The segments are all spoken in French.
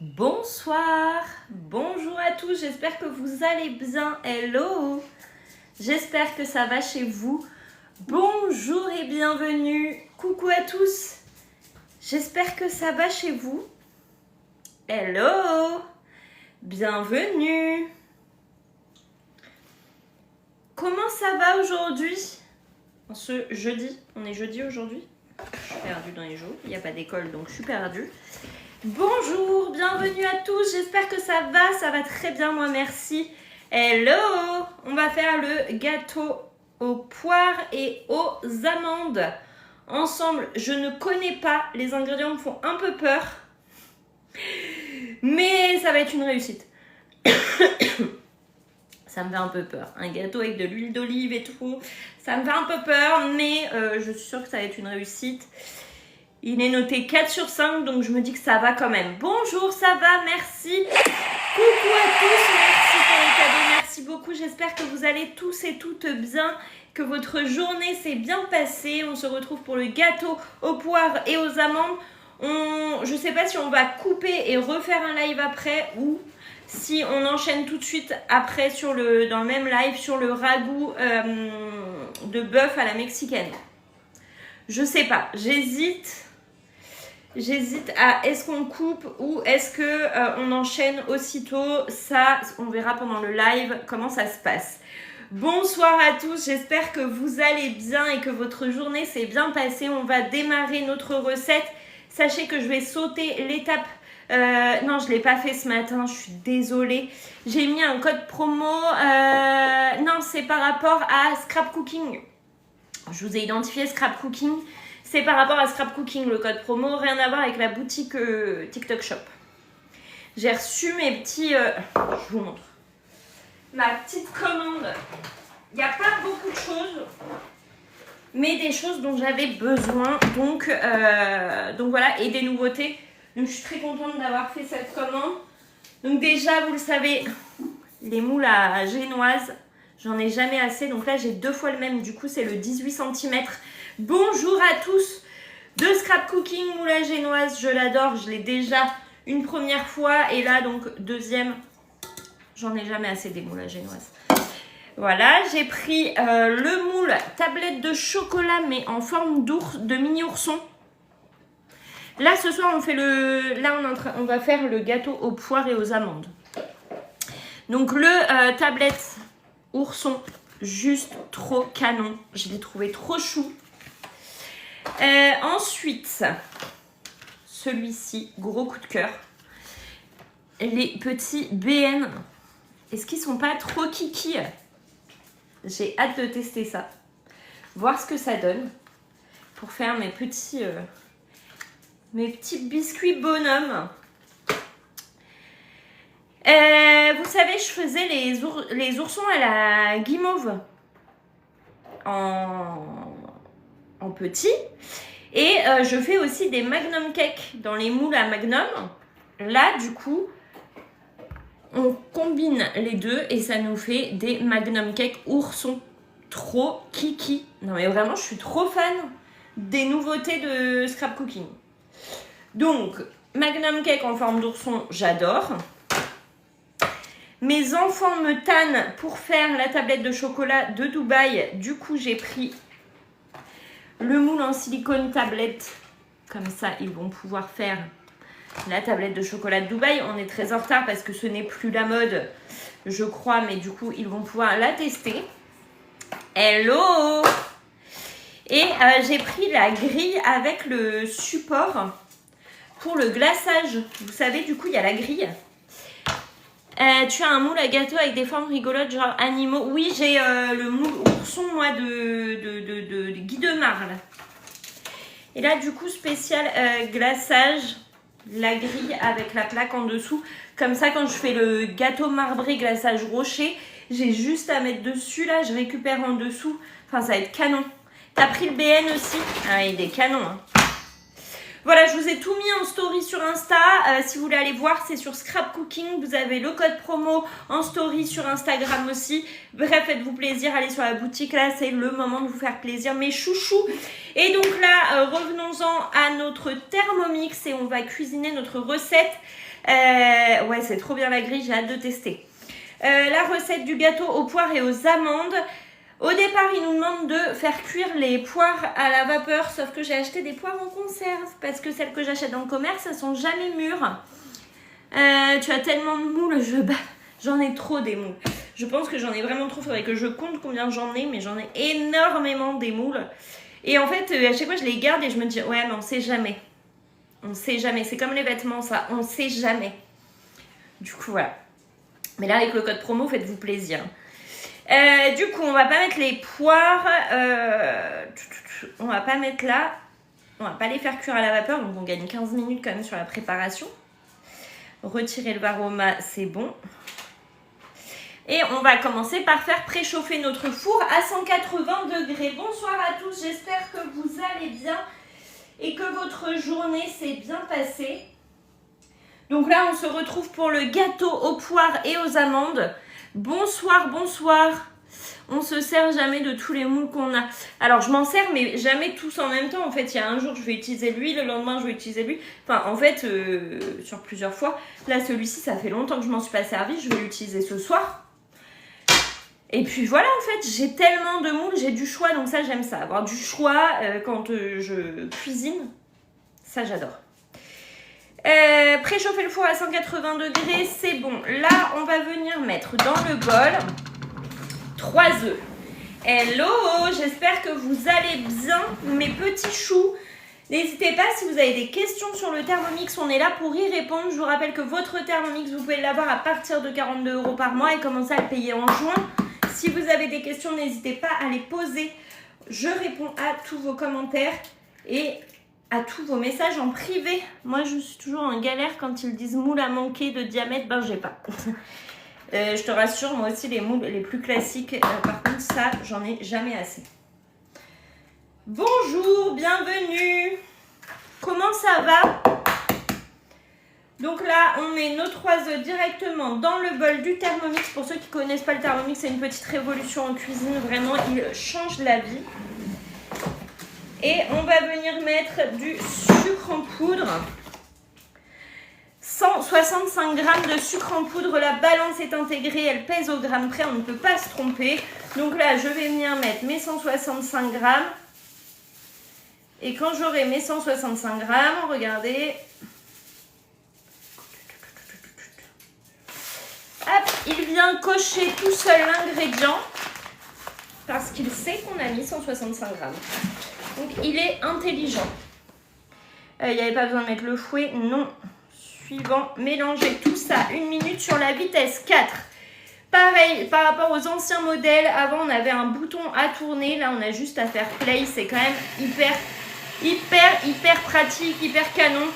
Bonsoir, bonjour à tous, j'espère que vous allez bien, hello, j'espère que ça va chez vous, bonjour et bienvenue, coucou à tous, j'espère que ça va chez vous, hello, bienvenue, comment ça va aujourd'hui, en ce jeudi, on est jeudi aujourd'hui, je suis perdue dans les jours, il n'y a pas d'école donc je suis perdue. Bonjour, bienvenue à tous, j'espère que ça va très bien, moi merci. Hello, on va faire le gâteau aux poires et aux amandes. Ensemble, je ne connais pas, les ingrédients me font un peu peur, mais ça va être une réussite. Ça me fait un peu peur, un gâteau avec de l'huile d'olive et tout, ça me fait un peu peur, mais je suis sûre que ça va être une réussite. Il est noté 4 sur 5, donc je me dis que ça va quand même. Bonjour, ça va, merci. Coucou à tous, merci pour les cadeaux, merci beaucoup. J'espère que vous allez tous et toutes bien, que votre journée s'est bien passée. On se retrouve pour le gâteau aux poires et aux amandes. Je ne sais pas si on va couper et refaire un live après ou si on enchaîne tout de suite après dans le même live sur le ragoût de bœuf à la mexicaine. Je sais pas, J'hésite à est-ce qu'on coupe ou est-ce que on enchaîne aussitôt. Ça, on verra pendant le live comment ça se passe. Bonsoir à tous, j'espère que vous allez bien et que votre journée s'est bien passée. On va démarrer notre recette. Sachez que je vais sauter l'étape. Non, je ne l'ai pas fait ce matin, je suis désolée. J'ai mis un code promo. Non, c'est par rapport à Scrap Cooking. Je vous ai identifié Scrap Cooking. C'est par rapport à Scrap Cooking, le code promo, rien à voir avec la boutique TikTok Shop. J'ai reçu mes petits... je vous montre. Ma petite commande. Il n'y a pas beaucoup de choses, mais des choses dont j'avais besoin. Donc voilà, et des nouveautés. Donc je suis très contente d'avoir fait cette commande. Donc déjà, vous le savez, les moules à génoise, j'en ai jamais assez. Donc là, j'ai 2 fois le même. Du coup, c'est le 18 cm. Bonjour à tous de Scrap Cooking, moule à génoise, je l'adore, je l'ai déjà une première fois et là donc deuxième, j'en ai jamais assez des moules à génoise. Voilà, j'ai pris le moule tablette de chocolat mais en forme de mini ourson. Là ce soir on fait on va faire le gâteau aux poires et aux amandes. Donc le tablette ourson, juste trop canon, je l'ai trouvé trop chou. Ensuite, celui-ci, gros coup de cœur. Les petits BN. Est-ce qu'ils sont pas trop kiki? J'ai hâte de tester ça. Voir ce que ça donne. Pour faire mes petits biscuits bonhommes. Vous savez, je faisais les oursons à la guimauve. En petit et je fais aussi des magnum cake dans les moules à magnum. Là du coup on combine les deux et ça nous fait des magnum cake oursons. Trop kiki, non mais vraiment je suis trop fan des nouveautés de Scrap Cooking. Donc magnum cake en forme d'ourson, j'adore. Mes enfants me tannent pour faire la tablette de chocolat de Dubaï. Du coup j'ai pris le moule en silicone tablette, comme ça ils vont pouvoir faire la tablette de chocolat de Dubaï. On est très en retard parce que ce n'est plus la mode, je crois, mais du coup ils vont pouvoir la tester. Hello! Et j'ai pris la grille avec le support pour le glaçage. Vous savez, du coup il y a la grille. Tu as un moule à gâteau avec des formes rigolotes, genre animaux. Oui, j'ai le moule ourson, moi, de Guy Demar, là. Et là, du coup, spécial glaçage, la grille avec la plaque en dessous. Comme ça, quand je fais le gâteau marbré glaçage rocher, j'ai juste à mettre dessus, là, je récupère en dessous. Enfin, ça va être canon. T'as pris le BN aussi? Ah, il est canon, hein. Voilà, je vous ai tout mis en story sur Insta. Si vous voulez aller voir, c'est sur Scrap Cooking. Vous avez le code promo en story sur Instagram aussi. Bref, faites-vous plaisir, allez sur la boutique. Là, c'est le moment de vous faire plaisir, mes chouchous. Et donc là, revenons-en à notre Thermomix et on va cuisiner notre recette. Ouais, c'est trop bien la grille, j'ai hâte de tester. La recette du gâteau aux poires et aux amandes. Au départ, il nous demande de faire cuire les poires à la vapeur, sauf que j'ai acheté des poires en conserve parce que celles que j'achète dans le commerce, elles sont jamais mûres. Tu as tellement de moules, j'en ai trop des moules. Je pense que j'en ai vraiment trop, faudrait que je compte combien j'en ai, mais j'en ai énormément des moules. Et en fait, à chaque fois, je les garde et je me dis, ouais, mais on sait jamais. On sait jamais, c'est comme les vêtements, ça, on sait jamais. Du coup, voilà. Mais là, avec le code promo, faites-vous plaisir. Du coup, on va pas mettre les poires. On va pas mettre là. On va pas les faire cuire à la vapeur. Donc, on gagne 15 minutes quand même sur la préparation. Retirer le varoma, c'est bon. Et on va commencer par faire préchauffer notre four à 180 degrés. Bonsoir à tous, j'espère que vous allez bien et que votre journée s'est bien passée. Donc là, on se retrouve pour le gâteau aux poires et aux amandes. Bonsoir, bonsoir. On se sert jamais de tous les moules qu'on a. Alors, je m'en sers, mais jamais tous en même temps. En fait, il y a un jour, je vais utiliser lui, le lendemain, je vais utiliser lui. Enfin, en fait, sur plusieurs fois. Là, celui-ci, ça fait longtemps que je m'en suis pas servi. Je vais l'utiliser ce soir. Et puis voilà, en fait, j'ai tellement de moules, j'ai du choix. Donc ça, j'aime ça. Avoir du choix quand je cuisine, ça, j'adore. Préchauffer le four à 180 degrés, c'est bon. Là, on va venir mettre dans le bol 3 œufs. Hello, j'espère que vous allez bien, mes petits choux. N'hésitez pas, si vous avez des questions sur le Thermomix, on est là pour y répondre. Je vous rappelle que votre Thermomix, vous pouvez l'avoir à partir de 42 € par mois et commencer à le payer en juin. Si vous avez des questions, n'hésitez pas à les poser. Je réponds à tous vos commentaires et à tous vos messages en privé. Moi, je suis toujours en galère quand ils disent moule à manquer de diamètre. Ben, j'ai pas. Je te rassure, moi aussi, les moules les plus classiques, par contre, ça, j'en ai jamais assez. Bonjour, bienvenue. Comment ça va? Donc là, on met nos 3 œufs directement dans le bol du Thermomix. Pour ceux qui ne connaissent pas le Thermomix, c'est une petite révolution en cuisine. Vraiment, il change la vie. Et on va venir mettre du sucre en poudre. 165 g de sucre en poudre. La balance est intégrée, elle pèse au gramme près, on ne peut pas se tromper. Donc là, je vais venir mettre mes 165 g. Et quand j'aurai mes 165 g, regardez. Hop, il vient cocher tout seul l'ingrédient. Parce qu'il sait qu'on a mis 165 g. Donc il est intelligent. Il n'y avait pas besoin de mettre le fouet, non. Suivant, mélanger tout ça 1 minute sur la vitesse 4. Pareil, par rapport aux anciens modèles, avant on avait un bouton à tourner, là on a juste à faire play, c'est quand même hyper pratique, hyper canon.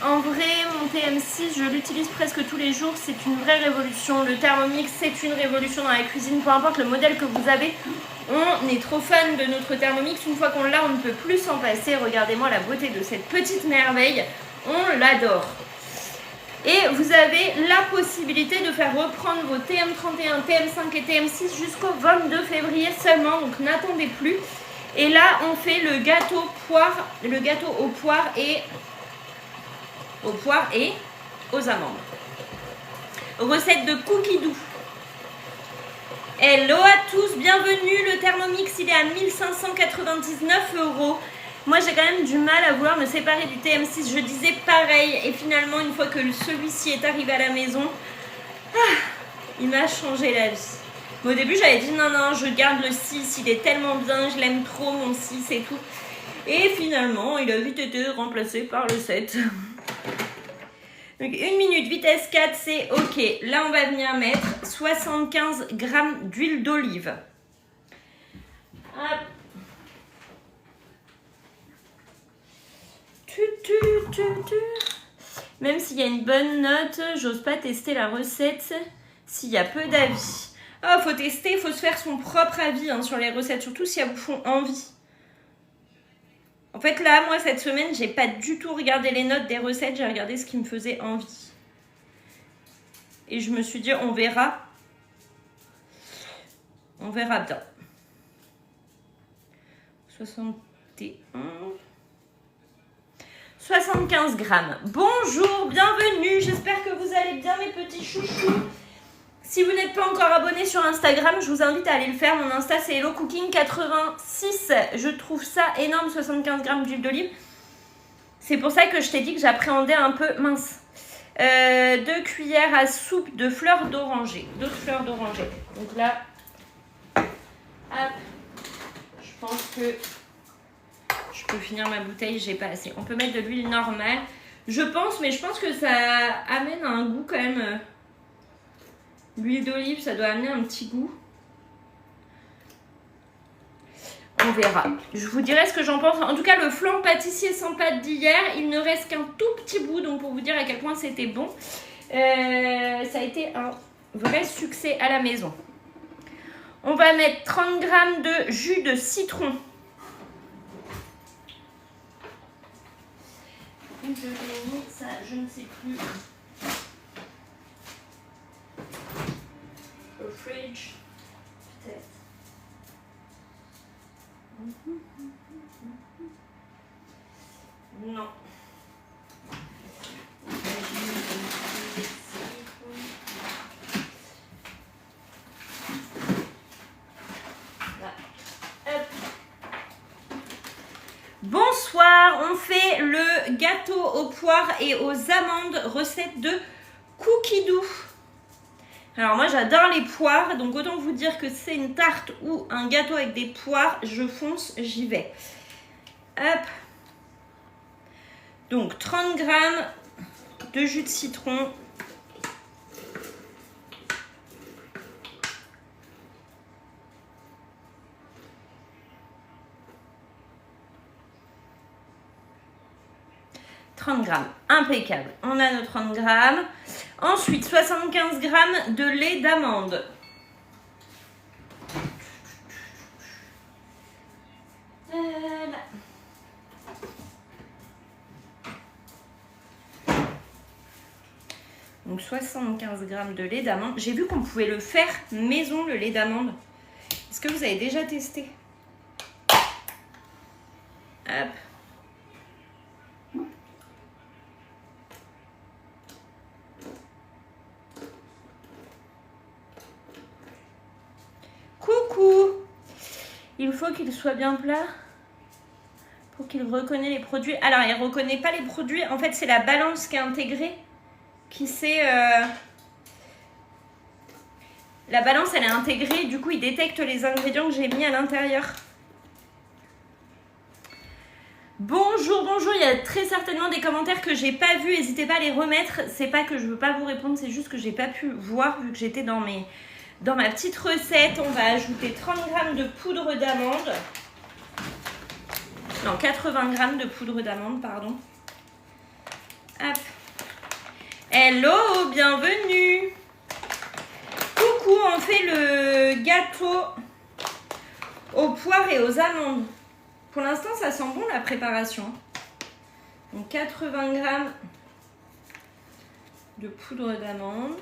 En vrai, mon TM6, je l'utilise presque tous les jours, c'est une vraie révolution. Le Thermomix, c'est une révolution dans la cuisine, peu importe le modèle que vous avez. On est trop fan de notre Thermomix, une fois qu'on l'a, on ne peut plus s'en passer. Regardez-moi la beauté de cette petite merveille, on l'adore. Et vous avez la possibilité de faire reprendre vos TM31, TM5 et TM6 jusqu'au 22 février seulement, donc n'attendez plus. Et là, on fait le gâteau aux poires et aux amandes. Recette de cookies doux. Hello à tous, bienvenue. Le Thermomix, il est à 1599 €. Moi, j'ai quand même du mal à vouloir me séparer du TM6. Je disais pareil. Et finalement, une fois que celui-ci est arrivé à la maison, il m'a changé la vie. Mais au début, j'avais dit non, je garde le 6. Il est tellement bien, je l'aime trop, mon 6 et tout. Et finalement, il a vite été remplacé par le 7. Donc 1 minute, vitesse 4, c'est OK. Là, on va venir mettre 75 g d'huile d'olive. Hop. Même s'il y a une bonne note, j'ose pas tester la recette s'il y a peu d'avis. Oh, faut tester, il faut se faire son propre avis sur les recettes, surtout si elles vous font envie. En fait, là, moi, cette semaine, j'ai pas du tout regardé les notes des recettes, j'ai regardé ce qui me faisait envie. Et je me suis dit, on verra. On verra bien. 61. 75 grammes. Bonjour, bienvenue, j'espère que vous allez bien mes petits chouchous. Si vous n'êtes pas encore abonné sur Instagram, je vous invite à aller le faire. Mon Insta c'est Hello Cooking 86. Je trouve ça énorme, 75 grammes d'huile d'olive. C'est pour ça que je t'ai dit que j'appréhendais un peu, mince. 2 cuillères à soupe de fleurs d'oranger. D'autres fleurs d'oranger. Donc là, hop, je pense que je peux finir ma bouteille, j'ai pas assez. On peut mettre de l'huile normale. Je pense, mais je pense que ça amène un goût quand même. L'huile d'olive, ça doit amener un petit goût. On verra. Je vous dirai ce que j'en pense. En tout cas, le flan pâtissier sans pâte d'hier, il ne reste qu'un tout petit bout. Donc, pour vous dire à quel point c'était bon. Ça a été un vrai succès à la maison. On va mettre 30 g de jus de citron. Je vais mettre ça, je ne sais plus. Au fridge, peut-être. Non. Bonsoir, on fait le gâteau aux poires et aux amandes, recette de Cookie Doux. Alors moi j'adore les poires, donc autant vous dire que c'est une tarte ou un gâteau avec des poires, je fonce, j'y vais. Hop. Donc 30 g de jus de citron. Impeccable. On a nos 30 g. Ensuite, 75 g de lait d'amande. Voilà. Donc 75 g de lait d'amande. J'ai vu qu'on pouvait le faire maison, le lait d'amande. Est-ce que vous avez déjà testé? Hop. Il faut qu'il soit bien plat pour qu'il reconnaisse les produits. Alors, il ne reconnaît pas les produits. En fait, c'est la balance qui est intégrée. Qui sait... La balance, elle est intégrée. Du coup, il détecte les ingrédients que j'ai mis à l'intérieur. Bonjour, bonjour. Il y a très certainement des commentaires que j'ai pas vus. N'hésitez pas à les remettre. C'est pas que je veux pas vous répondre. C'est juste que j'ai pas pu voir vu que j'étais dans mes... Dans ma petite recette, on va ajouter 30 g de poudre d'amande. Non, 80 g de poudre d'amande, pardon. Hop. Hello, bienvenue. Coucou, on fait le gâteau aux poires et aux amandes. Pour l'instant, ça sent bon la préparation. Donc 80 g de poudre d'amande.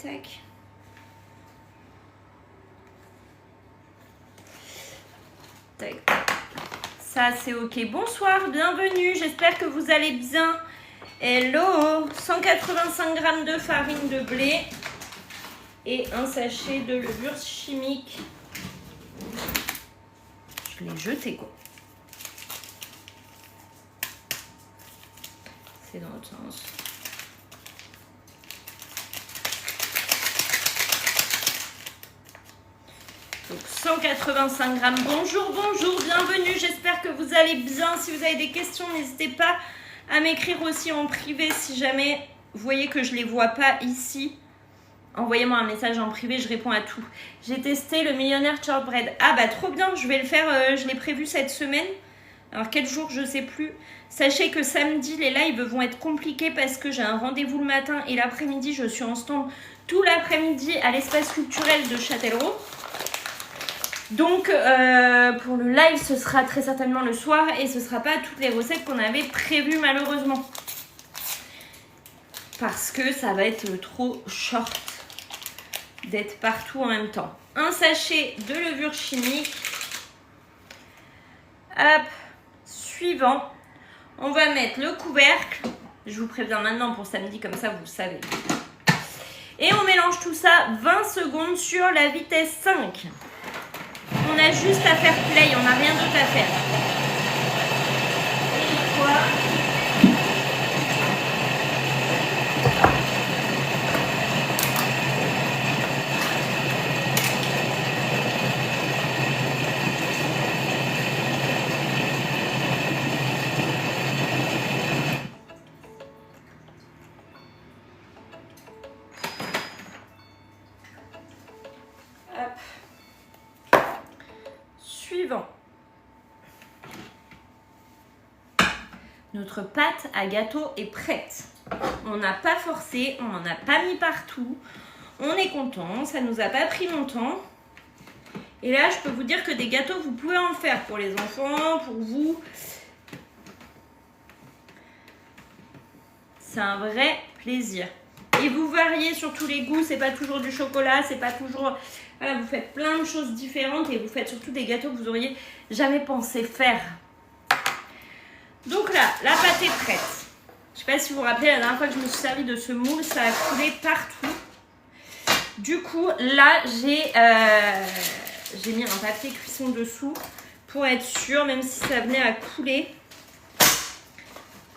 Tac. Tac. Ça c'est ok. Bonsoir, bienvenue. J'espère que vous allez bien. Hello. 185 g de farine de blé et un sachet de levure chimique. Je l'ai jeté quoi. C'est dans l'autre sens. Donc 185 g. Bonjour, bonjour, bienvenue. J'espère que vous allez bien. Si vous avez des questions, n'hésitez pas à m'écrire aussi en privé. Si jamais vous voyez que je ne les vois pas ici, envoyez-moi un message en privé, je réponds à tout. J'ai testé le Millionnaire Shortbread. Ah bah trop bien, je vais le faire, je l'ai prévu cette semaine. Alors quel jour, je ne sais plus. Sachez que samedi, les lives vont être compliqués parce que j'ai un rendez-vous le matin et l'après-midi, je suis en stand tout l'après-midi à l'espace culturel de Châtellerault. Donc pour le live, ce sera très certainement le soir et ce ne sera pas toutes les recettes qu'on avait prévues malheureusement. Parce que ça va être trop short d'être partout en même temps. Un sachet de levure chimique. Hop. Hop, suivant. On va mettre le couvercle. Je vous préviens maintenant pour samedi, comme ça vous le savez. Et on mélange tout ça 20 secondes sur la vitesse 5. On a juste à faire play, on n'a rien d'autre à faire. Et quoi ? Suivant. Notre pâte à gâteau est prête. On n'a pas forcé, on n'en a pas mis partout. On est content, ça nous a pas pris longtemps. Et là, je peux vous dire que des gâteaux, vous pouvez en faire pour les enfants, pour vous. C'est un vrai plaisir. Et vous variez sur tous les goûts, c'est pas toujours du chocolat, c'est pas toujours... Voilà, vous faites plein de choses différentes et vous faites surtout des gâteaux que vous auriez jamais pensé faire. Donc là, la pâte est prête. Je sais pas si vous vous rappelez, la dernière fois que je me suis servi de ce moule, ça a coulé partout. Du coup, là, j'ai mis un papier cuisson dessous pour être sûre, même si ça venait à couler.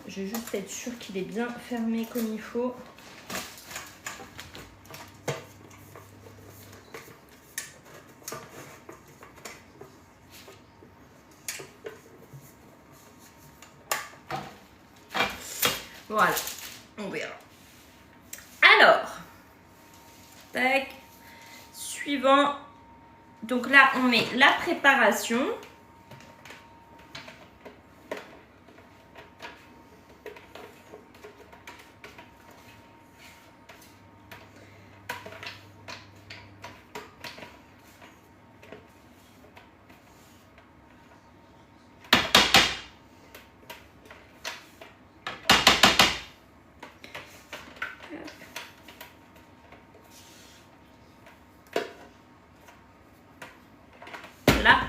Je vais juste être sûre qu'il est bien fermé comme il faut. Voilà, on verra. Alors, tac, suivant. Donc là, on met la préparation. Là.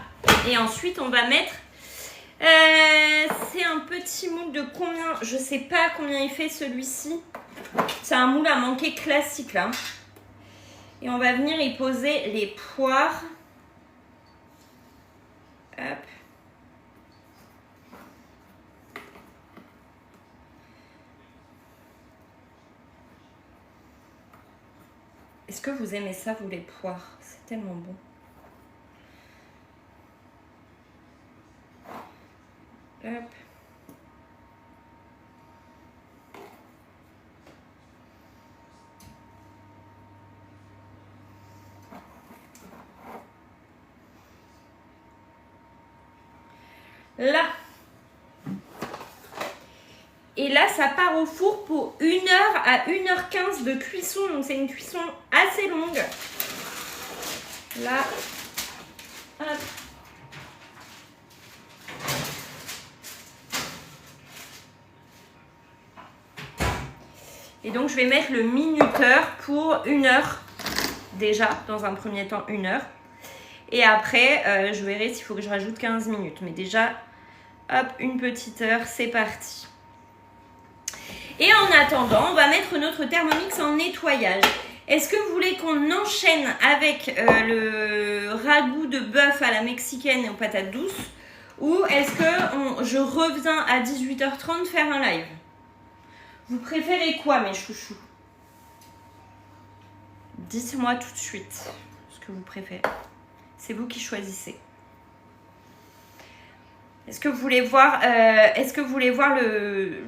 Et ensuite, on va mettre... c'est un petit moule de combien? Je sais pas combien il fait celui-ci. C'est un moule à manquer classique là. Et on va venir y poser les poires. Hop. Est-ce que vous aimez ça, vous, les poires? C'est tellement bon. Hop. Là. Et là, ça part au four pour 1h à 1h15 de cuisson. Donc, c'est une cuisson assez longue. Là. Hop. Et donc, je vais mettre le minuteur pour 1h. Déjà, dans un premier temps, 1h. Et après, je verrai s'il faut que je rajoute 15 minutes. Mais déjà, hop, une petite heure, c'est parti. Et en attendant, on va mettre notre Thermomix en nettoyage. Est-ce que vous voulez qu'on enchaîne avec le ragoût de bœuf à la mexicaine et aux patates douces? Ou est-ce que je reviens à 18h30 faire un live? Vous préférez quoi, mes chouchous? Dites-moi tout de suite ce que vous préférez. C'est vous qui choisissez. Est-ce que vous voulez voir,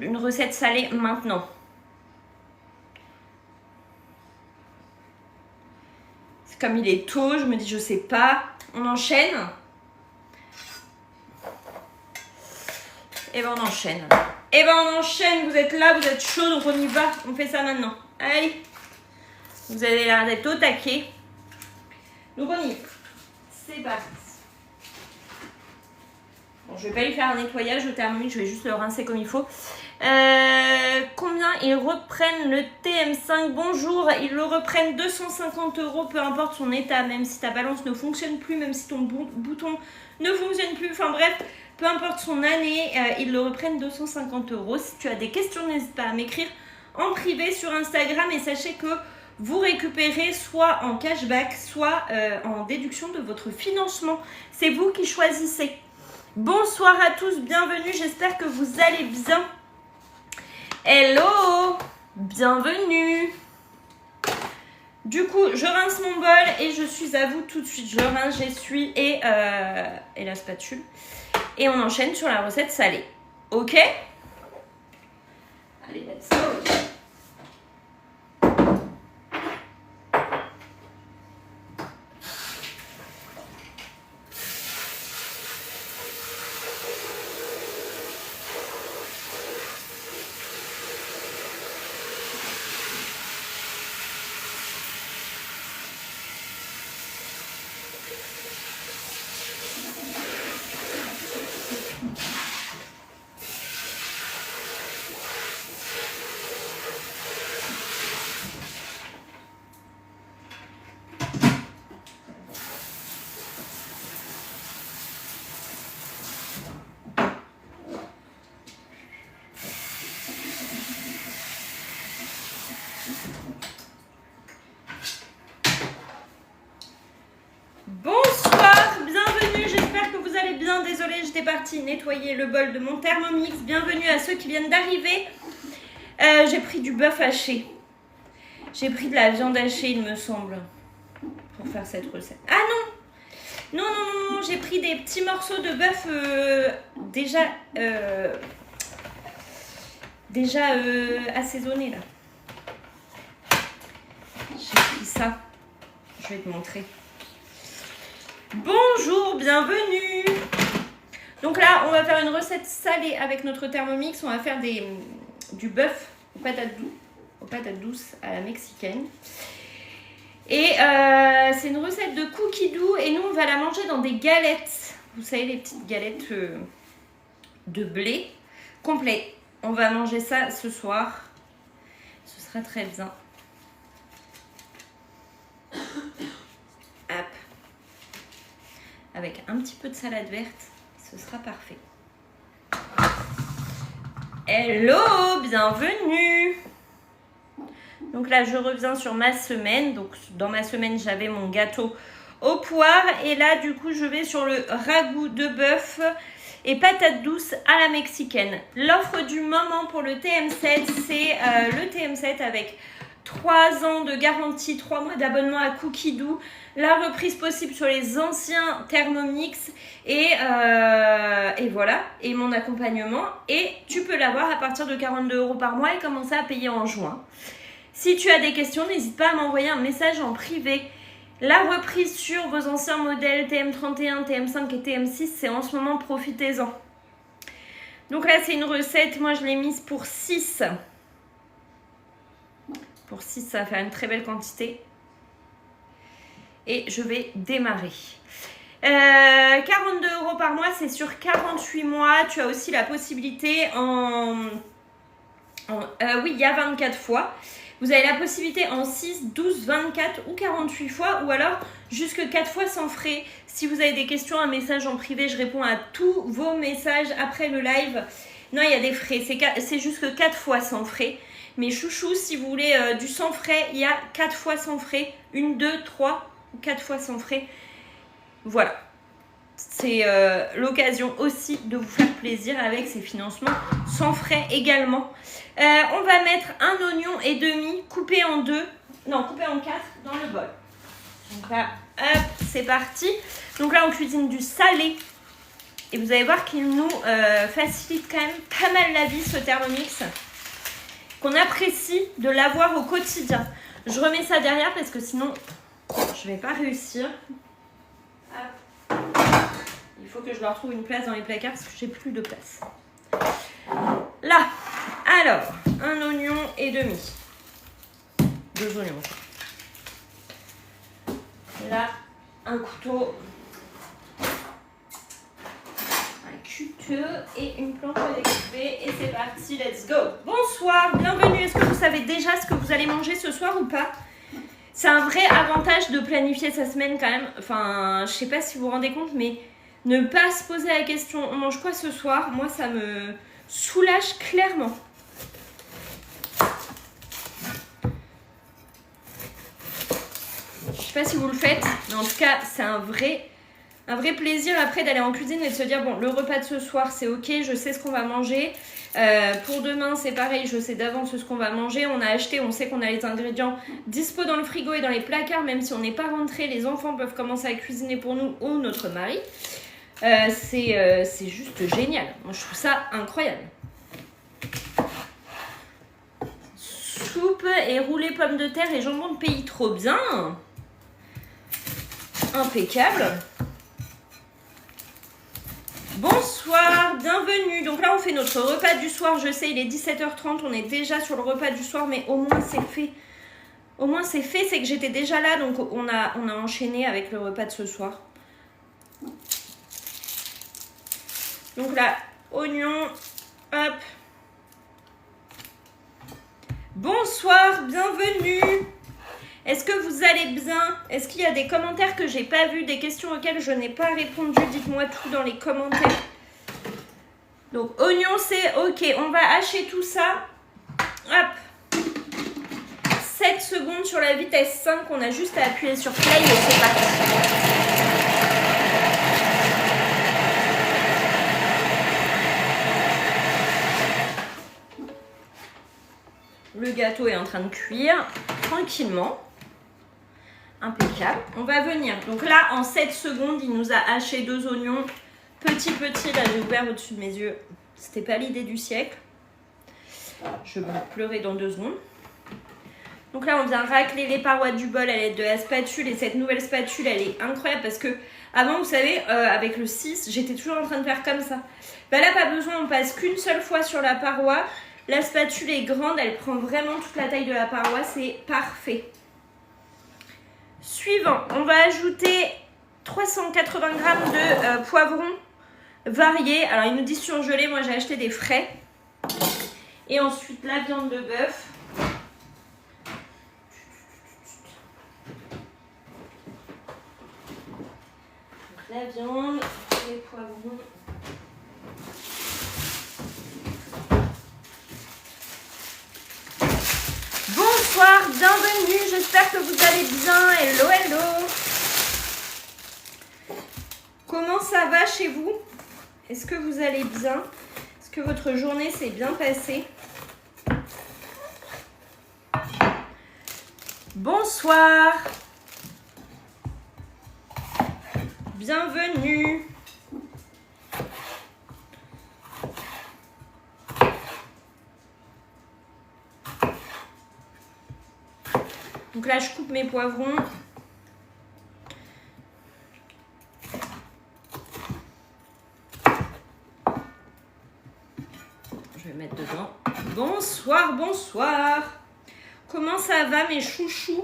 une recette salée maintenant? C'est comme il est tôt, je me dis je sais pas. On enchaîne? Et ben on enchaîne. Et ben on enchaîne, vous êtes là, vous êtes chaud, donc on y va. On fait ça maintenant. Allez. Vous avez l'air d'être au taquet. Donc on y va. C'est parti. Bon, je vais pas lui faire un nettoyage au Thermomix, je vais juste le rincer comme il faut. Combien ils reprennent le TM5? Bonjour, ils le reprennent 250 €, peu importe son état, même si ta balance ne fonctionne plus, même si ton bouton ne fonctionne plus. Enfin bref, peu importe son année, ils le reprennent 250 €. Si tu as des questions, n'hésite pas à m'écrire en privé sur Instagram et sachez que vous récupérez soit en cashback, soit en déduction de votre financement. C'est vous qui choisissez. Bonsoir à tous, bienvenue, j'espère que vous allez bien. Hello, bienvenue. Du coup, je rince mon bol et je suis à vous tout de suite. Je rince, j'essuie et la spatule. Et on enchaîne sur la recette salée. Ok? Allez, let's go. Désolée, j'étais partie nettoyer le bol de mon Thermomix. Bienvenue à ceux qui viennent d'arriver. J'ai pris du bœuf haché. J'ai pris de la viande hachée, il me semble, pour faire cette recette. Ah non! Non, j'ai pris des petits morceaux de bœuf déjà assaisonnés là. J'ai pris ça. Je vais te montrer. Bonjour, bienvenue. Donc là, on va faire une recette salée avec notre Thermomix. On va faire du bœuf aux patates douces à la mexicaine. Et c'est une recette de cookie doux. Et nous, on va la manger dans des galettes. Vous savez, les petites galettes de blé complet. On va manger ça ce soir. Ce sera très bien. Hop. Avec un petit peu de salade verte. Ce sera parfait. Hello, bienvenue. Donc là, je reviens sur ma semaine. Donc dans ma semaine, j'avais mon gâteau aux poires. Et là, du coup, je vais sur le ragoût de bœuf et patates douces à la mexicaine. L'offre du moment pour le TM7, c'est le TM7 avec 3 ans de garantie, 3 mois d'abonnement à Cookie Doux, la reprise possible sur les anciens Thermomix et voilà, et mon accompagnement. Et tu peux l'avoir à partir de 42 € par mois et commencer à payer en juin. Si tu as des questions, n'hésite pas à m'envoyer un message en privé. La reprise sur vos anciens modèles TM31, TM5 et TM6, c'est en ce moment, profitez-en. Donc là, c'est une recette, moi je l'ai mise pour 6. Pour 6, ça va faire une très belle quantité. Et je vais démarrer. 42 € par mois, c'est sur 48 mois. Tu as aussi la possibilité oui, il y a 24 fois. Vous avez la possibilité en 6, 12, 24 ou 48 fois. Ou alors jusque 4 fois sans frais. Si vous avez des questions, un message en privé, je réponds à tous vos messages après le live. Non, il y a des frais. C'est jusque 4 fois sans frais. Mais chouchou, si vous voulez du sans frais, il y a 4 fois sans frais. 1, 2, 3 ou 4 fois sans frais. Voilà. C'est l'occasion aussi de vous faire plaisir avec ces financements sans frais également. On va mettre un oignon et demi coupé en 4 dans le bol. Donc là, hop, c'est parti. Donc là, on cuisine du salé. Et vous allez voir qu'il nous facilite quand même pas mal la vie, ce Thermomix. Qu'on apprécie de l'avoir au quotidien. Je remets ça derrière parce que sinon, je ne vais pas réussir. Hop. Il faut que je leur trouve une place dans les placards parce que j'ai plus de place. Là, alors, un oignon et demi. 2 oignons. Là, un couteau. Et une planche à découper et c'est parti, let's go. Bonsoir, bienvenue. Est-ce que vous savez déjà ce que vous allez manger ce soir ou pas? C'est un vrai avantage de planifier sa semaine quand même. Enfin, je sais pas si vous vous rendez compte, mais Ne pas se poser la question, on mange quoi ce soir? Moi, ça me soulage clairement. Je sais pas si vous le faites, mais en tout cas, c'est un vrai plaisir après d'aller en cuisine et de se dire, bon, le repas de ce soir, c'est ok, je sais ce qu'on va manger. Pour demain, c'est pareil, je sais d'avance ce qu'on va manger. On a acheté, on sait qu'on a les ingrédients dispo dans le frigo et dans les placards, même si on n'est pas rentré, les enfants peuvent commencer à cuisiner pour nous ou notre mari. C'est juste génial. Moi, je trouve ça incroyable. Soupe et roulé pommes de terre et jambon de pays, trop bien. Impeccable. Bonsoir, bienvenue. Donc là, on fait notre repas du soir. Je sais, il est 17h30. On est déjà sur le repas du soir, mais au moins, c'est fait. Au moins, c'est fait. C'est que j'étais déjà là, donc on a enchaîné avec le repas de ce soir. Donc là, oignon, hop. Bonsoir, bienvenue. Est-ce que vous allez bien? Est-ce qu'il y a des commentaires que j'ai pas vus, des questions auxquelles je n'ai pas répondu? Dites-moi tout dans les commentaires. Donc, oignon, c'est ok. On va hacher tout ça. Hop. 7 secondes sur la vitesse 5. On a juste à appuyer sur play et c'est parti. Le gâteau est en train de cuire tranquillement. Impeccable. On va venir. Donc là, en 7 secondes, il nous a haché 2 oignons. Petit. Là, j'ai ouvert au-dessus de mes yeux. C'était pas l'idée du siècle. Je vais pleurer dans 2 secondes. Donc là, on vient racler les parois du bol à l'aide de la spatule. Et cette nouvelle spatule, elle est incroyable parce que avant, vous savez, avec le 6, j'étais toujours en train de faire comme ça. Bah là, pas besoin. On passe qu'une seule fois sur la paroi. La spatule est grande. Elle prend vraiment toute la taille de la paroi. C'est parfait. Suivant, on va ajouter 380 g de poivrons variés. Alors, ils nous disent surgelés. Moi, j'ai acheté des frais. Et ensuite, la viande de bœuf. La viande, les poivrons. Bonsoir, bienvenue, j'espère que vous allez bien. Hello. Comment ça va chez vous? Est-ce que vous allez bien? Est-ce que votre journée s'est bien passée? Bonsoir. Bienvenue. Donc là, je coupe mes poivrons. Je vais mettre dedans. Bonsoir. Comment ça va mes chouchous?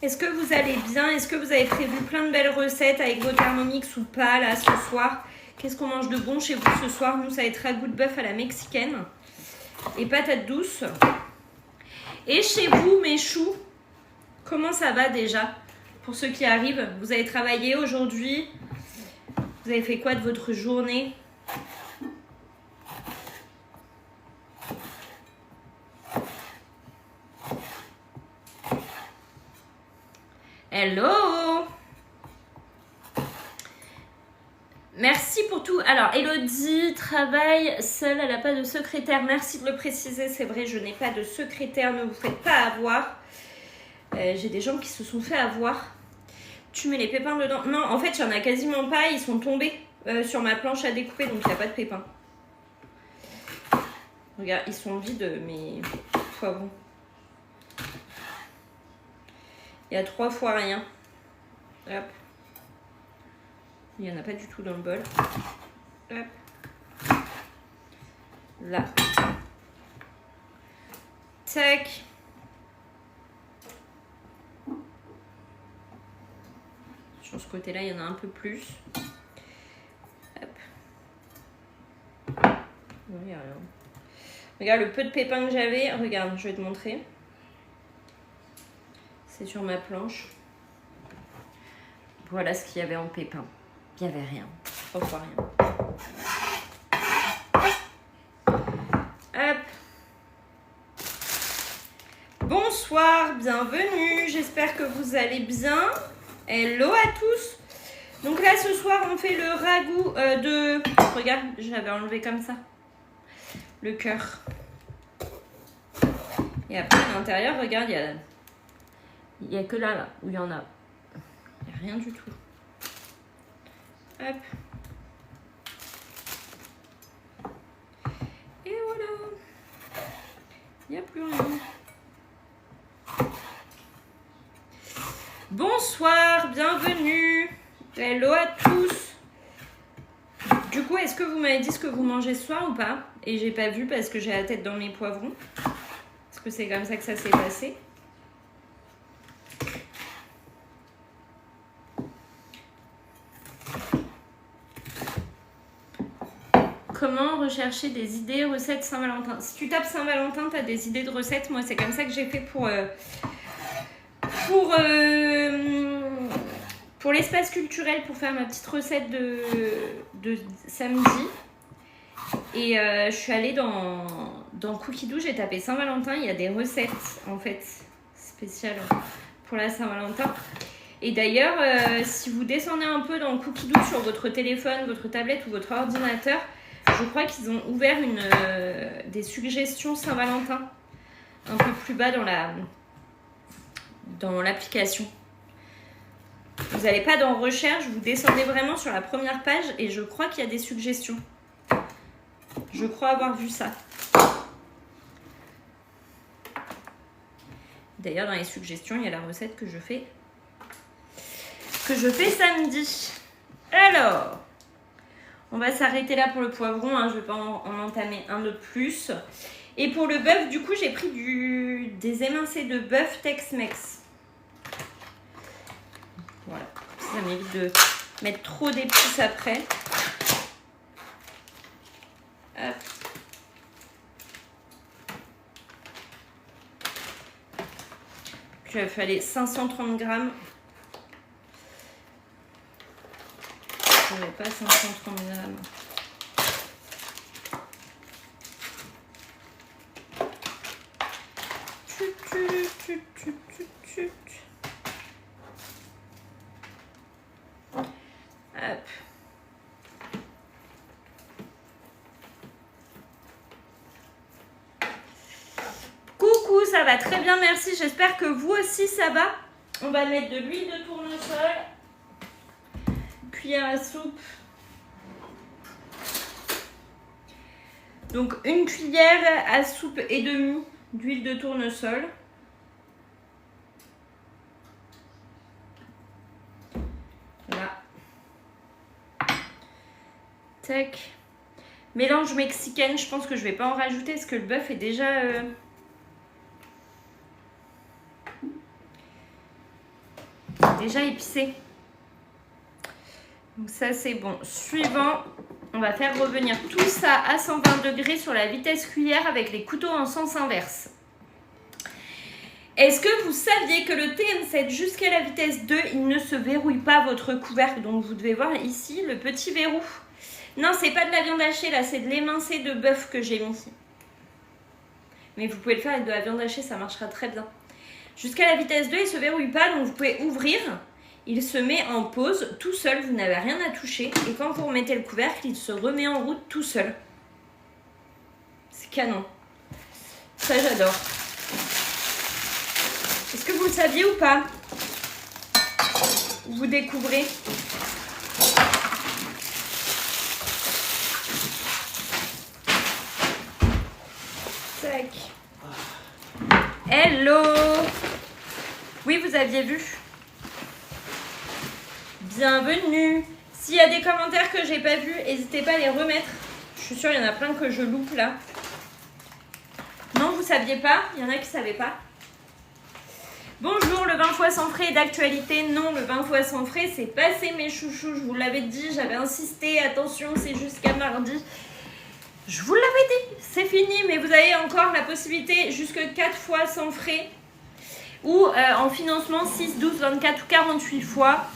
Est-ce que vous allez bien? Est-ce que vous avez prévu plein de belles recettes avec vos Thermomix ou pas là ce soir? Qu'est-ce qu'on mange de bon chez vous ce soir? Nous, ça va être ragoût de bœuf à la mexicaine et patates douces. Et chez vous, mes choux, comment ça va déjà? Pour ceux qui arrivent, vous avez travaillé aujourd'hui? Vous avez fait quoi de votre journée? Hello! Merci pour tout. Alors, Elodie travaille seule, elle n'a pas de secrétaire. Merci de le préciser, c'est vrai, je n'ai pas de secrétaire, ne vous faites pas avoir. J'ai des gens qui se sont fait avoir. Tu mets les pépins dedans? Non, en fait, il n'y en a quasiment pas, ils sont tombés sur ma planche à découper, donc il n'y a pas de pépins. Regarde, ils sont vides, mes poivrons. Il y a 3 fois rien. Hop. Il n'y en a pas du tout dans le bol. Hop. Là. Tac. Sur ce côté-là, il y en a un peu plus. Hop. Non, il n'y a rien. Regarde le peu de pépins que j'avais. Regarde, je vais te montrer. C'est sur ma planche. Voilà ce qu'il y avait en pépins. Il n'y avait rien. 3 fois rien. Hop. Bonsoir, bienvenue. J'espère que vous allez bien. Hello à tous. Donc là, ce soir, on fait le ragoût de... Regarde, je l'avais enlevé comme ça. Le cœur. Et après, à l'intérieur, regarde, il y a que là, où il y en a. Il n'y a rien du tout. Hop. Et voilà. Il n'y a plus rien. Bonsoir, bienvenue. Hello à tous. Du coup, est-ce que vous m'avez dit ce que vous mangez ce soir ou pas? Et j'ai pas vu parce que j'ai la tête dans mes poivrons. Est-ce que c'est comme ça que ça s'est passé? Comment rechercher des idées, recettes Saint-Valentin? Si tu tapes Saint-Valentin, tu as des idées de recettes. Moi, c'est comme ça que j'ai fait pour l'espace culturel, pour faire ma petite recette de samedi. Et je suis allée dans Cookidoo, j'ai tapé Saint-Valentin. Il y a des recettes, en fait, spéciales pour la Saint-Valentin. Et d'ailleurs, si vous descendez un peu dans Cookidoo sur votre téléphone, votre tablette ou votre ordinateur, je crois qu'ils ont ouvert des suggestions Saint-Valentin un peu plus bas dans l'application. Vous n'allez pas dans recherche, vous descendez vraiment sur la première page et je crois qu'il y a des suggestions. Je crois avoir vu ça. D'ailleurs, dans les suggestions, il y a la recette que je fais samedi. Alors, on va s'arrêter là pour le poivron, hein. Je ne vais pas en entamer un autre plus. Et pour le bœuf, du coup, j'ai pris des émincés de bœuf Tex-Mex. Voilà, ça m'évite de mettre trop d'épices après. Hop. Puis il fallait 530 grammes. Je n'avais pas 530 grammes. Hop. Coucou, ça va très bien, merci. J'espère que vous aussi ça va. On va mettre de l'huile de tournesol. Cuillère à soupe. Donc une cuillère à soupe et demie d'huile de tournesol. Là. Tac. Mélange mexicaine, je pense que je vais pas en rajouter parce que le bœuf est déjà épicé. Donc ça c'est bon. Suivant, on va faire revenir tout ça à 120 degrés sur la vitesse cuillère avec les couteaux en sens inverse. Est-ce que vous saviez que le TM7 jusqu'à la vitesse 2, il ne se verrouille pas votre couvercle? Donc vous devez voir ici le petit verrou. Non, c'est pas de la viande hachée là, c'est de l'émincé de bœuf que j'ai mis. Mais vous pouvez le faire avec de la viande hachée, ça marchera très bien. Jusqu'à la vitesse 2, il ne se verrouille pas, donc vous pouvez ouvrir. Il se met en pause tout seul, vous n'avez rien à toucher. Et quand vous remettez le couvercle, il se remet en route tout seul. C'est canon. Ça, j'adore. Est-ce que vous le saviez ou pas? Vous découvrez? Tac. Hello. Oui, vous aviez vu? Bienvenue. S'il y a des commentaires que j'ai pas vus, n'hésitez pas à les remettre. Je suis sûre qu'il y en a plein que je loupe là. Non, vous saviez pas? Il y en a qui savaient pas. Bonjour, le 20 fois sans frais est d'actualité. Non, le 20 fois sans frais, c'est passé mes chouchous. Je vous l'avais dit, j'avais insisté. Attention, c'est jusqu'à mardi. Je vous l'avais dit, c'est fini. Mais vous avez encore la possibilité jusque 4 fois sans frais. Ou en financement 6, 12, 24 ou 48 fois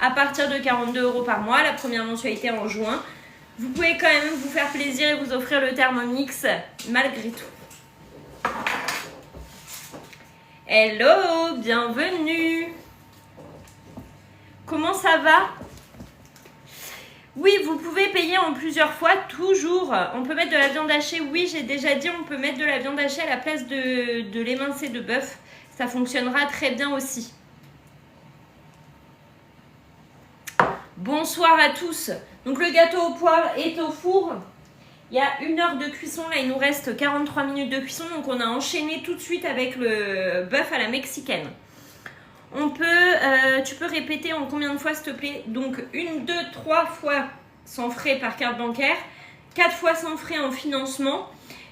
à partir de 42 € par mois, la première mensualité en juin. Vous pouvez quand même vous faire plaisir et vous offrir le Thermomix malgré tout. Hello, bienvenue. Comment ça va? Oui, vous pouvez payer en plusieurs fois, toujours. On peut mettre de la viande hachée. Oui, j'ai déjà dit, on peut mettre de la viande hachée à la place de l'émincé de bœuf. Ça fonctionnera très bien aussi. Bonsoir à tous. Donc le gâteau aux poires est au four. Il y a 1 heure de cuisson. Là, il nous reste 43 minutes de cuisson. Donc on a enchaîné tout de suite avec le bœuf à la mexicaine. Tu peux répéter en combien de fois s'il te plaît? Donc 1, 2, 3 fois sans frais par carte bancaire, 4 fois sans frais en financement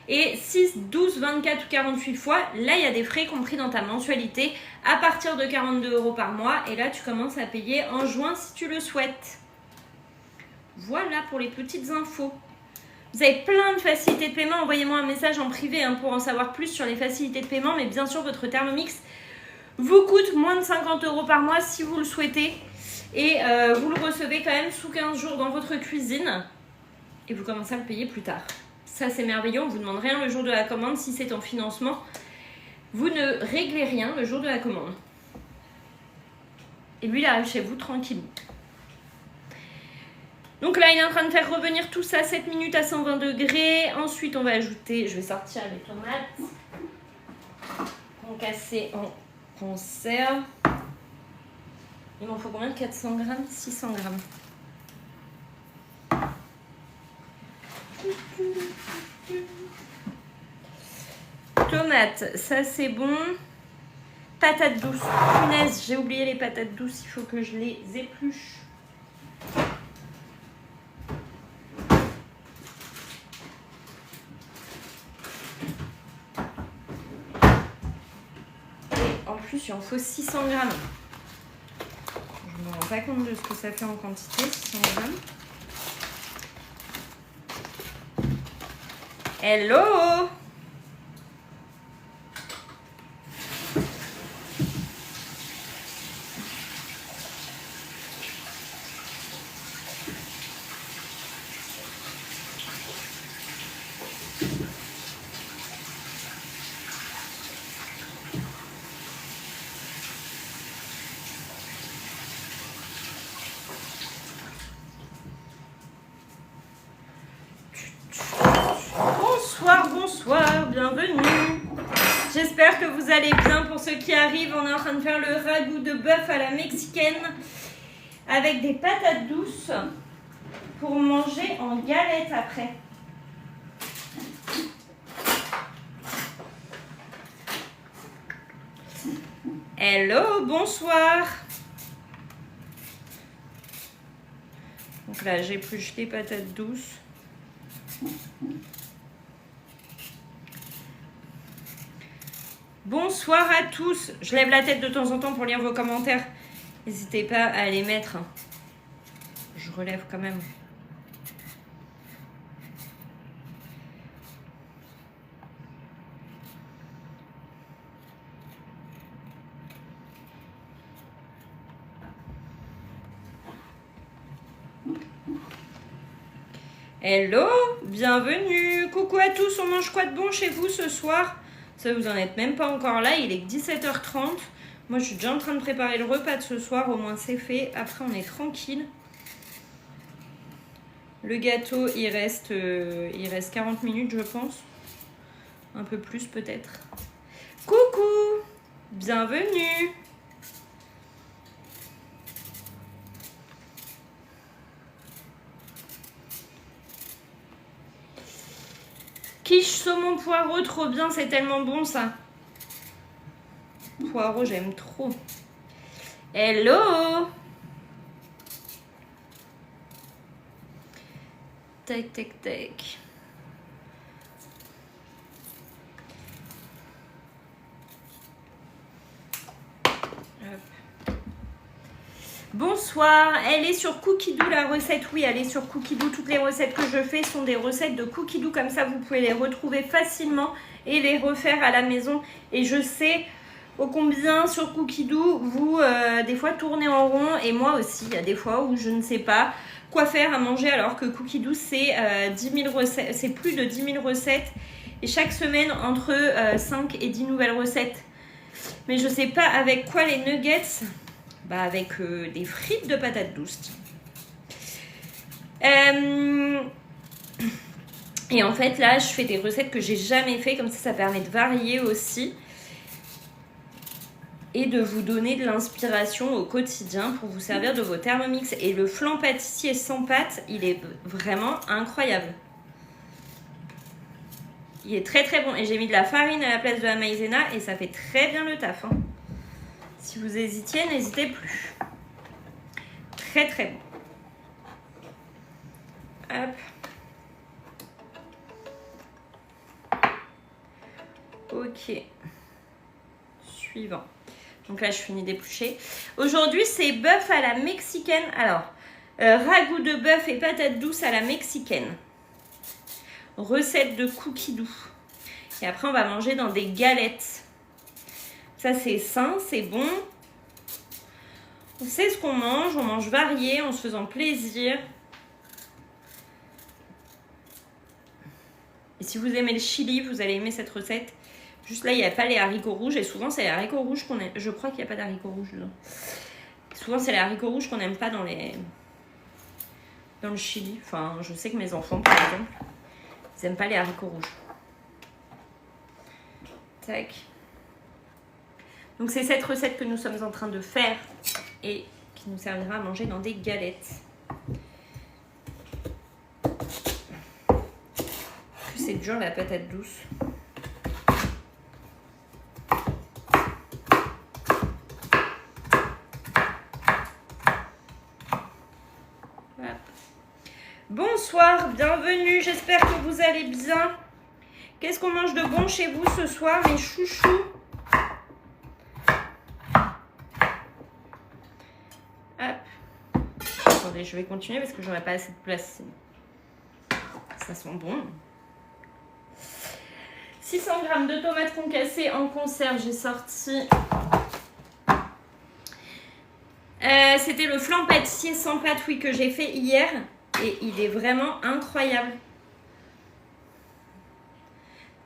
et 6, 12, 24 ou 48 fois. Là, il y a des frais compris dans ta mensualité à partir de 42 € par mois. Et là, tu commences à payer en juin si tu le souhaites. Voilà pour les petites infos. Vous avez plein de facilités de paiement. Envoyez-moi un message en privé pour en savoir plus sur les facilités de paiement. Mais bien sûr, votre Thermomix vous coûte moins de 50 € par mois si vous le souhaitez. Et vous le recevez quand même sous 15 jours dans votre cuisine. Et vous commencez à le payer plus tard. Ça, c'est merveilleux. On ne vous demande rien le jour de la commande. Si c'est en financement, vous ne réglez rien le jour de la commande. Et lui, il arrive chez vous tranquille. Donc là, il est en train de faire revenir tout ça 7 minutes à 120 degrés. Ensuite, on va ajouter... Je vais sortir les tomates. Concassées en conserve. Il m'en faut combien? 400 grammes? 600 grammes. Tomates, ça c'est bon. Patates douces. Punaise, j'ai oublié les patates douces. Il faut que je les épluche. En plus, il en faut 600 grammes. Je ne me rends pas compte de ce que ça fait en quantité, 600 grammes. Hello! Bonsoir, bienvenue. J'espère que vous allez bien. Pour ceux qui arrivent, on est en train de faire le ragoût de bœuf à la mexicaine avec des patates douces pour manger en galette après. Hello, bonsoir. Donc là, j'épluche les patates douces. Bonsoir à tous. Je lève la tête de temps en temps pour lire vos commentaires. N'hésitez pas à les mettre. Je relève quand même. Hello, bienvenue. Coucou à tous. On mange quoi de bon chez vous ce soir? Ça, vous en êtes même pas encore là. Il est 17h30. Moi, je suis déjà en train de préparer le repas de ce soir. Au moins, c'est fait. Après, on est tranquille. Le gâteau, il reste 40 minutes, je pense. Un peu plus, peut-être. Coucou! Bienvenue! Quiche saumon poireau, trop bien, c'est tellement bon ça. Poireau, j'aime trop. Hello! Tac, tac, tac. Bonsoir, elle est sur Cookidoo la recette. Oui, elle est sur Cookidoo. Toutes les recettes que je fais sont des recettes de Cookidoo. Comme ça, vous pouvez les retrouver facilement et les refaire à la maison. Et je sais ô combien sur Cookidoo vous des fois tournez en rond, et moi aussi il y a des fois où je ne sais pas quoi faire à manger, alors que Cookidoo c'est 10 000 recettes, c'est plus de 10 000 recettes et chaque semaine entre 5 et 10 nouvelles recettes. Mais je sais pas avec quoi les nuggets. Bah avec des frites de patates douces. Et en fait là je fais des recettes que j'ai jamais fait, comme ça permet de varier aussi et de vous donner de l'inspiration au quotidien pour vous servir de vos Thermomix. Et le flan pâtissier sans pâte, il est vraiment incroyable. Il est très très bon. Et j'ai mis de la farine à la place de la maïzena et ça fait très bien le taf. Hein. Si vous hésitiez, n'hésitez plus. Très très bon. Hop. Ok. Suivant. Donc là, je finis d'éplucher. Aujourd'hui, c'est bœuf à la mexicaine. Alors, ragoût de bœuf et patates douces à la mexicaine. Recette de Cookidoo. Et après, on va manger dans des galettes. Ça, c'est sain, c'est bon. On sait ce qu'on mange. On mange varié, en se faisant plaisir. Et si vous aimez le chili, vous allez aimer cette recette. Juste là, il n'y a pas les haricots rouges. Et souvent, c'est les haricots rouges qu'on aime. Je crois qu'il n'y a pas d'haricots rouges dedans. Souvent, c'est les haricots rouges qu'on n'aime pas dans le chili. Enfin, je sais que mes enfants, par exemple, ils n'aiment pas les haricots rouges. Tac. Donc, c'est cette recette que nous sommes en train de faire et qui nous servira à manger dans des galettes. C'est dur la patate douce. Bonsoir, bienvenue, j'espère que vous allez bien. Qu'est-ce qu'on mange de bon chez vous ce soir, mes chouchous? Hop. Attendez, je vais continuer parce que j'aurai pas assez de place. Ça sent bon. 600 g de tomates concassées en conserve, j'ai sorti. C'était le flan pâtissier sans pâte, oui, que j'ai fait hier. Et il est vraiment incroyable.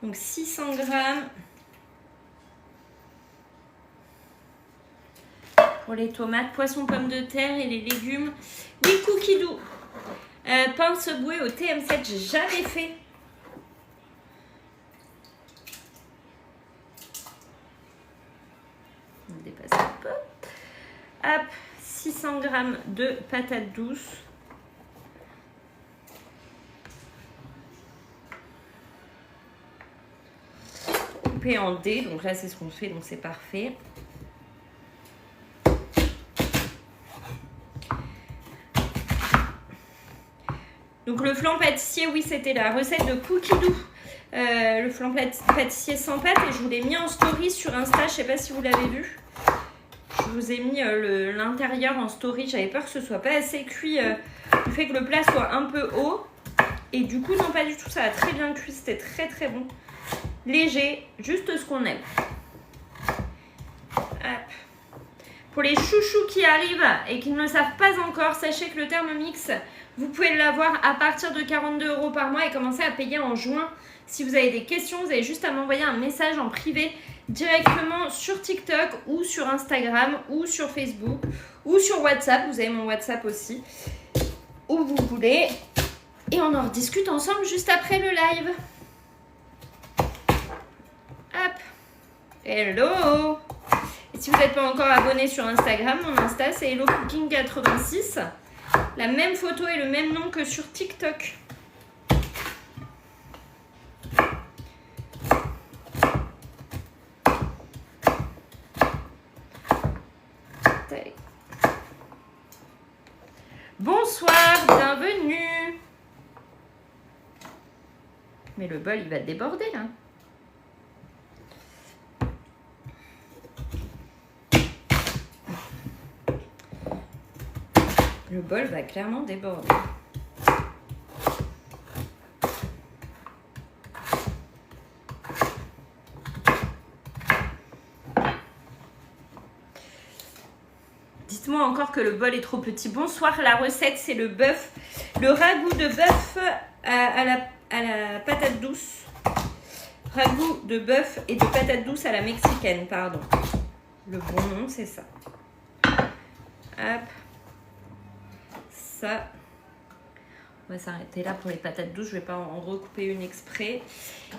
Donc 600 g. Pour les tomates, poissons, pommes de terre et les légumes. Les Cookidoo. Pince bouée au TM7, j'ai jamais fait. On dépasse un peu. Hop, 600 g de patates douces. Coupé en dés, donc là c'est ce qu'on fait, donc c'est parfait. Donc le flan pâtissier, oui, c'était la recette de Cookidoo. Le flan pâtissier sans pâte, et je vous l'ai mis en story sur Insta, je ne sais pas si vous l'avez vu. Je vous ai mis l'intérieur en story, j'avais peur que ce soit pas assez cuit, le fait que le plat soit un peu haut. Et du coup, non, pas du tout, ça a très bien cuit, c'était très très bon. Léger, juste ce qu'on aime. Hop. Pour les chouchous qui arrivent et qui ne le savent pas encore, sachez que le Thermomix, vous pouvez l'avoir à partir de 42 € par mois et commencer à payer en juin. Si vous avez des questions, vous avez juste à m'envoyer un message en privé directement sur TikTok ou sur Instagram ou sur Facebook ou sur WhatsApp. Vous avez mon WhatsApp aussi, où vous voulez. Et on en rediscute ensemble juste après le live. Hop. Hello. Et si vous n'êtes pas encore abonné sur Instagram, mon Insta c'est HelloCooking86. La même photo et le même nom que sur TikTok. Bonsoir, bienvenue. Mais le bol il va déborder là. Le bol va clairement déborder. Dites-moi encore que le bol est trop petit. Bonsoir, la recette, c'est le bœuf. Le ragoût de bœuf à la patate douce. Ragoût de bœuf et de patate douce à la mexicaine, pardon. Le bon nom, c'est ça. Hop. Ça. On va s'arrêter là pour les patates douces. Je ne vais pas en recouper une exprès.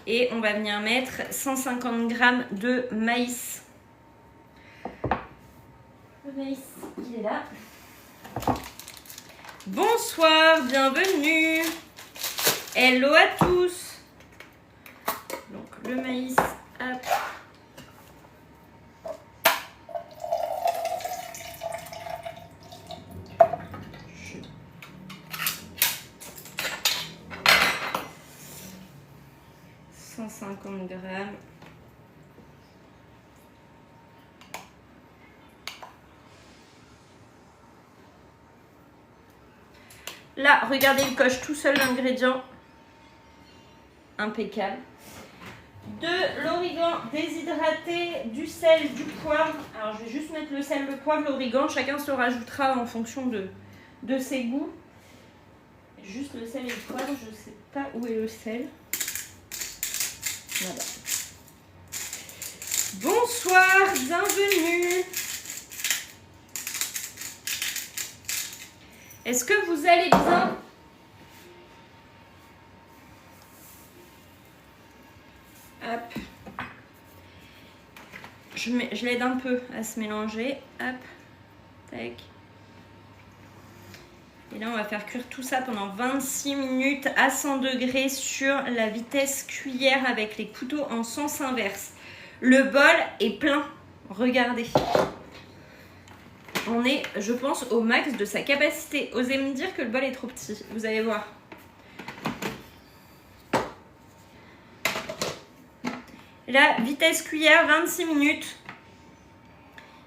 Et on va venir mettre 150 g de maïs. Le maïs, il est là. Bonsoir, bienvenue. Hello à tous. Donc le maïs, hop. « 150 g. Là, regardez, il coche tout seul l'ingrédient. Impeccable. De l'origan déshydraté, du sel, du poivre. Alors, je vais juste mettre le sel, le poivre, l'origan. Chacun se rajoutera en fonction de ses goûts. Juste le sel et le poivre. Je ne sais pas où est le sel. Voilà. Bonsoir, bienvenue. Est-ce que vous allez bien? Hop. Je l'aide un peu à se mélanger. Hop. Tac. Et là, on va faire cuire tout ça pendant 26 minutes à 100 degrés sur la vitesse cuillère avec les couteaux en sens inverse. Le bol est plein. Regardez. On est, je pense, au max de sa capacité. Osez me dire que le bol est trop petit. Vous allez voir. Là, vitesse cuillère, 26 minutes.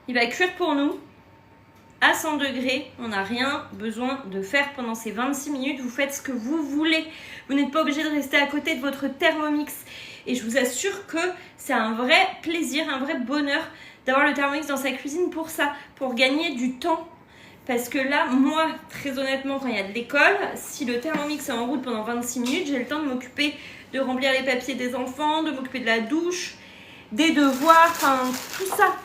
Il va cuire pour nous à 100 degrés. On n'a rien besoin de faire pendant ces 26 minutes. Vous faites ce que vous voulez. Vous n'êtes pas obligé de rester à côté de votre Thermomix. Et je vous assure que c'est un vrai plaisir, un vrai bonheur d'avoir le Thermomix dans sa cuisine pour ça, pour gagner du temps. Parce que là, moi, très honnêtement, quand il y a de l'école, si le Thermomix est en route pendant 26 minutes, j'ai le temps de m'occuper de remplir les papiers des enfants, de m'occuper de la douche, des devoirs, enfin tout ça.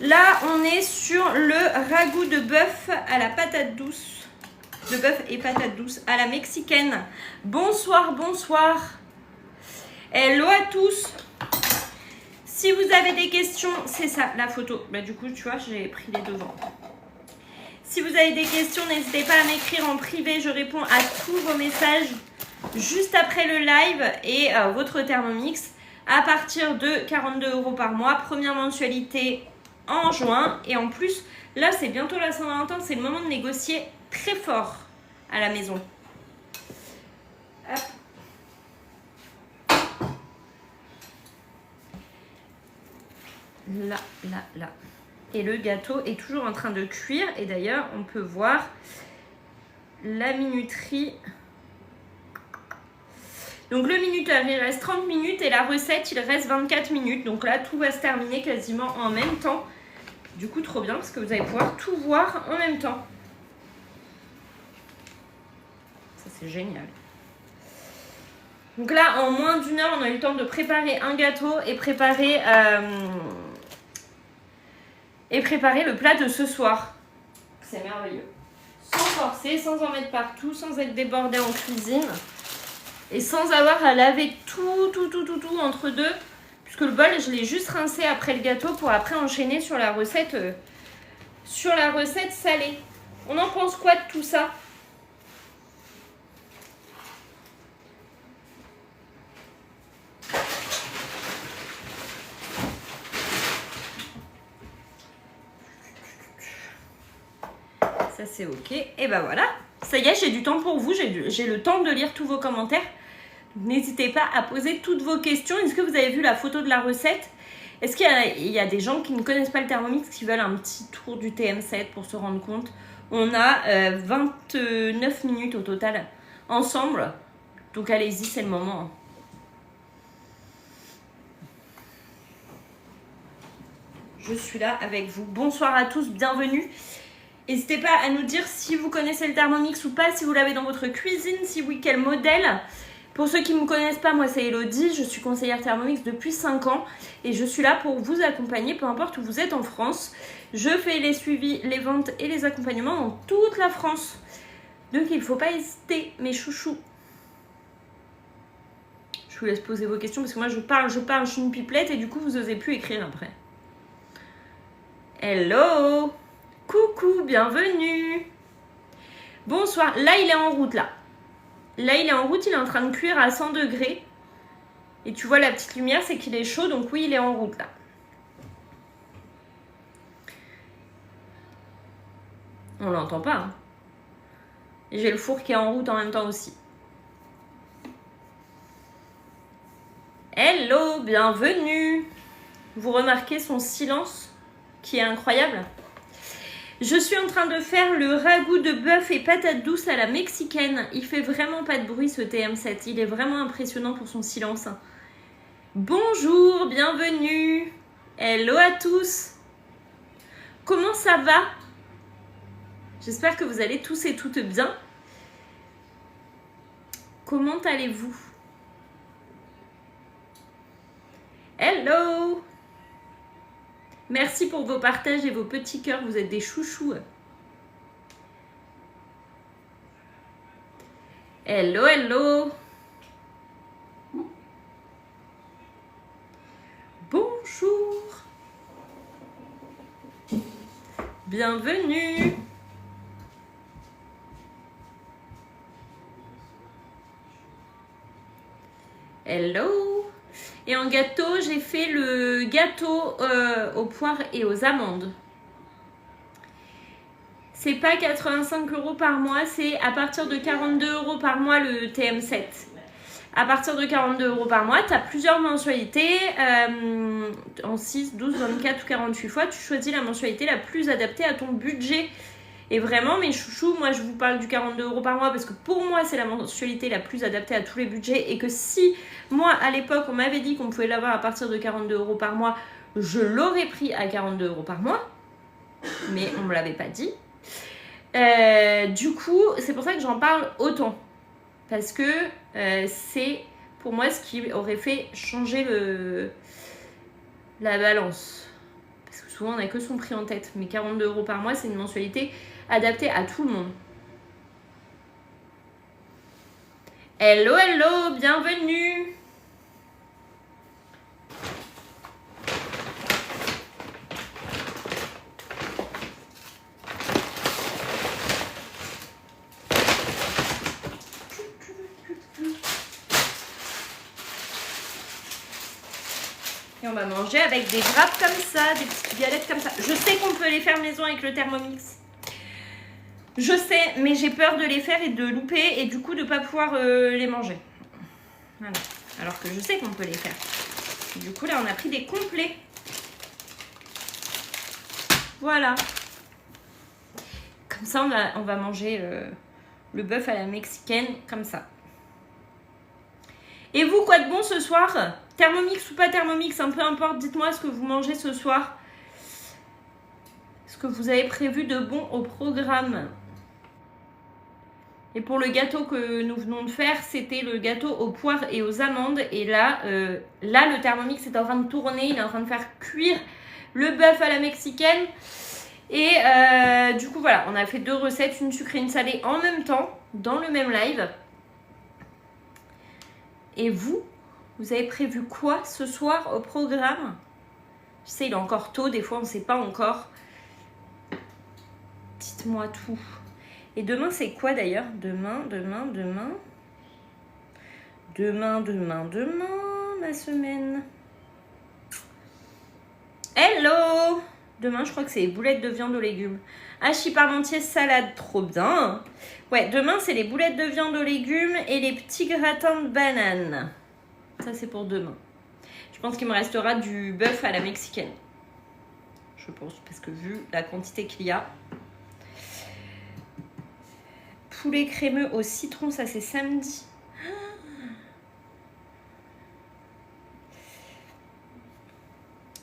Là, on est sur le ragoût de bœuf à la patate douce. De bœuf et patate douce à la mexicaine. Bonsoir, bonsoir. Hello à tous. Si vous avez des questions, c'est ça la photo. Bah, du coup, tu vois, j'ai pris les devants. Si vous avez des questions, n'hésitez pas à m'écrire en privé. Je réponds à tous vos messages juste après le live et votre Thermomix à partir de 42 € par mois. Première mensualité en juin. Et en plus, là, c'est bientôt la Saint-Valentin. C'est le moment de négocier très fort à la maison. Hop. Là. Et le gâteau est toujours en train de cuire. Et d'ailleurs, on peut voir la minuterie. Donc le minuteur, il reste 30 minutes et la recette, il reste 24 minutes. Donc là, tout va se terminer quasiment en même temps. Du coup, trop bien parce que vous allez pouvoir tout voir en même temps. Ça, c'est génial. Donc là, en moins d'1 heure, on a eu le temps de préparer un gâteau et préparer le plat de ce soir. C'est merveilleux. Sans forcer, sans en mettre partout, sans être débordé en cuisine. Et sans avoir à laver tout entre deux. Puisque le bol, je l'ai juste rincé après le gâteau pour après enchaîner sur la recette salée. On en pense quoi de tout ça? Ça c'est ok. Et ben voilà. Ça y est, j'ai du temps pour vous. J'ai le temps de lire tous vos commentaires. N'hésitez pas à poser toutes vos questions. Est-ce que vous avez vu la photo de la recette? Est-ce qu'il y a des gens qui ne connaissent pas le Thermomix, qui veulent un petit tour du TM7 pour se rendre compte? On a 29 minutes au total ensemble. Donc allez-y, c'est le moment. je suis là avec vous. Bonsoir à tous, bienvenue. N'hésitez pas à nous dire si vous connaissez le Thermomix ou pas, si vous l'avez dans votre cuisine, si oui, quel modèle. Pour ceux qui ne me connaissent pas, moi c'est Elodie, je suis conseillère Thermomix depuis 5 ans et je suis là pour vous accompagner, peu importe où vous êtes en France. Je fais les suivis, les ventes et les accompagnements dans toute la France. Donc il ne faut pas hésiter, mes chouchous. Je vous laisse poser vos questions parce que moi je parle, je suis une pipelette et du coup vous n'osez plus écrire après. Hello! Coucou, bienvenue. Bonsoir. Là, il est en route, là. Là, il est en route, il est en train de cuire à 100 degrés. Et tu vois la petite lumière, c'est qu'il est chaud, donc oui, il est en route, là. On l'entend pas, hein. Et j'ai le four qui est en route en même temps aussi. Hello, bienvenue. Vous remarquez son silence qui est incroyable? Je suis en train de faire le ragoût de bœuf et patates douces à la mexicaine. Il fait vraiment pas de bruit ce TM7. Il est vraiment impressionnant pour son silence. Bonjour, bienvenue. Hello à tous. Comment ça va? J'espère que vous allez tous et toutes bien. Comment allez-vous? Hello. Merci pour vos partages et vos petits cœurs, vous êtes des chouchous. Hello, hello. Bonjour. Bienvenue. Hello. Et en gâteau, j'ai fait le gâteau aux poires et aux amandes. C'est pas 85 € par mois, c'est à partir de 42 € par mois le TM7. À partir de 42 € par mois, tu as plusieurs mensualités. En 6, 12, 24 ou 48 fois, tu choisis la mensualité la plus adaptée à ton budget. Et vraiment, mes chouchous, moi je vous parle du 42 € par mois parce que pour moi c'est la mensualité la plus adaptée à tous les budgets et que si moi à l'époque on m'avait dit qu'on pouvait l'avoir à partir de 42 € par mois, je l'aurais pris à 42 € par mois, mais on me l'avait pas dit. Du coup, c'est pour ça que j'en parle autant parce que c'est pour moi ce qui aurait fait changer la balance. Parce que souvent on n'a que son prix en tête, mais 42 € par mois c'est une mensualité adapté à tout le monde. Hello, hello, bienvenue. Et on va manger avec des grappes comme ça, des petites galettes comme ça. Je sais qu'on peut les faire maison avec le Thermomix. Je sais, mais j'ai peur de les faire et de louper et du coup de ne pas pouvoir les manger. Voilà. Alors que je sais qu'on peut les faire. Du coup, là, on a pris des complets. Voilà. Comme ça, on va manger le bœuf à la mexicaine, comme ça. Et vous, quoi de bon ce soir? Thermomix ou pas Thermomix, peu importe, dites-moi ce que vous mangez ce soir. Ce que vous avez prévu de bon au programme. Et pour le gâteau que nous venons de faire, c'était le gâteau aux poires et aux amandes. Et là, le Thermomix est en train de tourner. Il est en train de faire cuire le bœuf à la mexicaine. Et du coup, voilà, on a fait 2 recettes, une sucrée et une salée en même temps, dans le même live. Et vous avez prévu quoi ce soir au programme? Je sais, il est encore tôt, des fois on ne sait pas encore. Dites-moi tout. Et demain, c'est quoi d'ailleurs? Demain, ma semaine. Hello! Demain, je crois que c'est les boulettes de viande aux légumes. Hachis parmentier, salade, trop bien. Ouais, demain, c'est les boulettes de viande aux légumes et les petits gratins de bananes. Ça, c'est pour demain. Je pense qu'il me restera du bœuf à la mexicaine. Je pense, parce que vu la quantité qu'il y a... Poulet crémeux au citron, ça c'est samedi.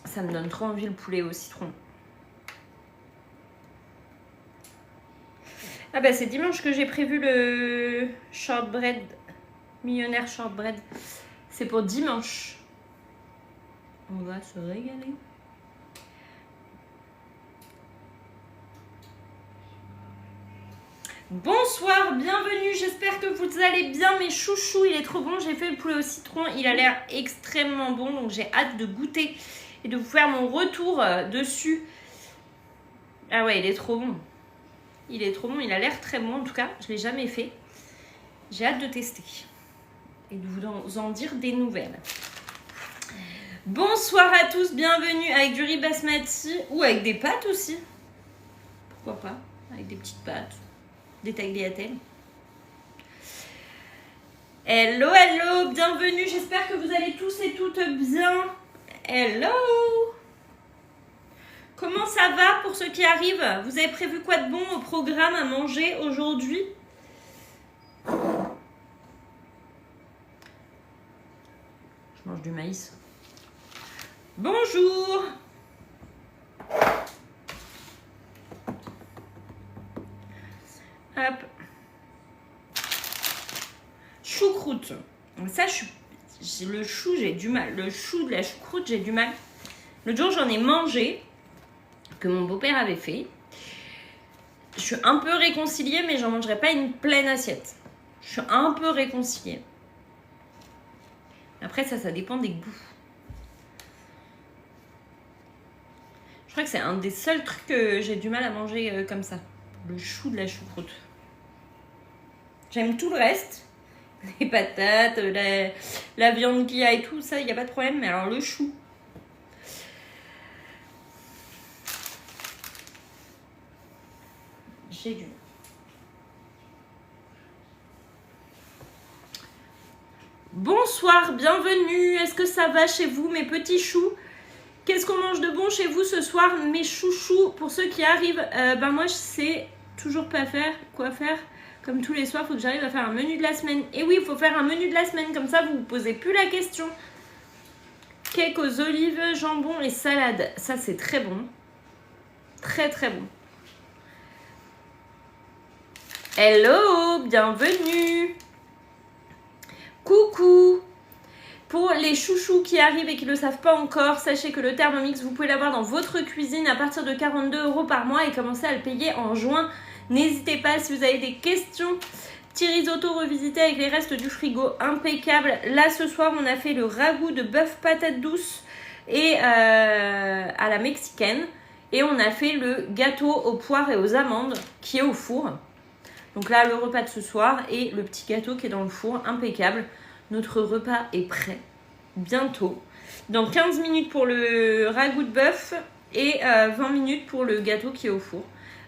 Ça ça me donne trop envie le poulet au citron. Ah bah c'est dimanche que j'ai prévu le shortbread, millionnaire shortbread. C'est pour dimanche. On va se régaler. Bonsoir, bienvenue, j'espère que vous allez bien mes chouchous, il est trop bon, j'ai fait le poulet au citron, il a l'air extrêmement bon, donc j'ai hâte de goûter et de vous faire mon retour dessus. Ah ouais, il est trop bon. Il est trop bon, il a l'air très bon en tout cas, je ne l'ai jamais fait. J'ai hâte de tester et de vous en dire des nouvelles. Bonsoir à tous, bienvenue avec du riz basmati ou avec des pâtes aussi. Pourquoi pas, avec des petites pâtes. Des tagliatelles. Hello, hello, bienvenue, j'espère que vous allez tous et toutes bien. Hello. Comment ça va pour ceux qui arrivent? Vous avez prévu quoi de bon au programme à manger aujourd'hui? Je mange du maïs. Bonjour. Hop. Choucroute. Ça, le chou, j'ai du mal. Le chou de la choucroute, j'ai du mal. L'autre jour, j'en ai mangé, que mon beau-père avait fait. Je suis un peu réconciliée, mais j'en mangerai pas une pleine assiette. Je suis un peu réconciliée. Après, ça dépend des goûts. Je crois que c'est un des seuls trucs que j'ai du mal à manger comme ça. Le chou de la choucroute. J'aime tout le reste. Les patates, la viande qu'il y a et tout, ça, il n'y a pas de problème. Mais alors le chou. J'ai du mal. Bonsoir, bienvenue. Est-ce que ça va chez vous, mes petits choux? Qu'est-ce qu'on mange de bon chez vous ce soir, mes chouchous? Pour ceux qui arrivent, moi je sais toujours pas faire quoi faire. Comme tous les soirs, il faut que j'arrive à faire un menu de la semaine. Et oui, il faut faire un menu de la semaine, comme ça vous ne vous posez plus la question. Cake aux olives, jambon et salade. Ça c'est très bon. Très très bon. Hello, bienvenue. Coucou. Pour les chouchous qui arrivent et qui ne le savent pas encore, sachez que le Thermomix, vous pouvez l'avoir dans votre cuisine à partir de 42 € par mois et commencer à le payer en juin. N'hésitez pas si vous avez des questions. Petit risotto revisité avec les restes du frigo, impeccable. Là, ce soir, on a fait le ragoût de bœuf patate douce et à la mexicaine. Et on a fait le gâteau aux poires et aux amandes qui est au four. Donc là, le repas de ce soir et le petit gâteau qui est dans le four, impeccable. Notre repas est prêt, bientôt. Dans 15 minutes pour le ragoût de bœuf et 20 minutes pour le gâteau qui est au four.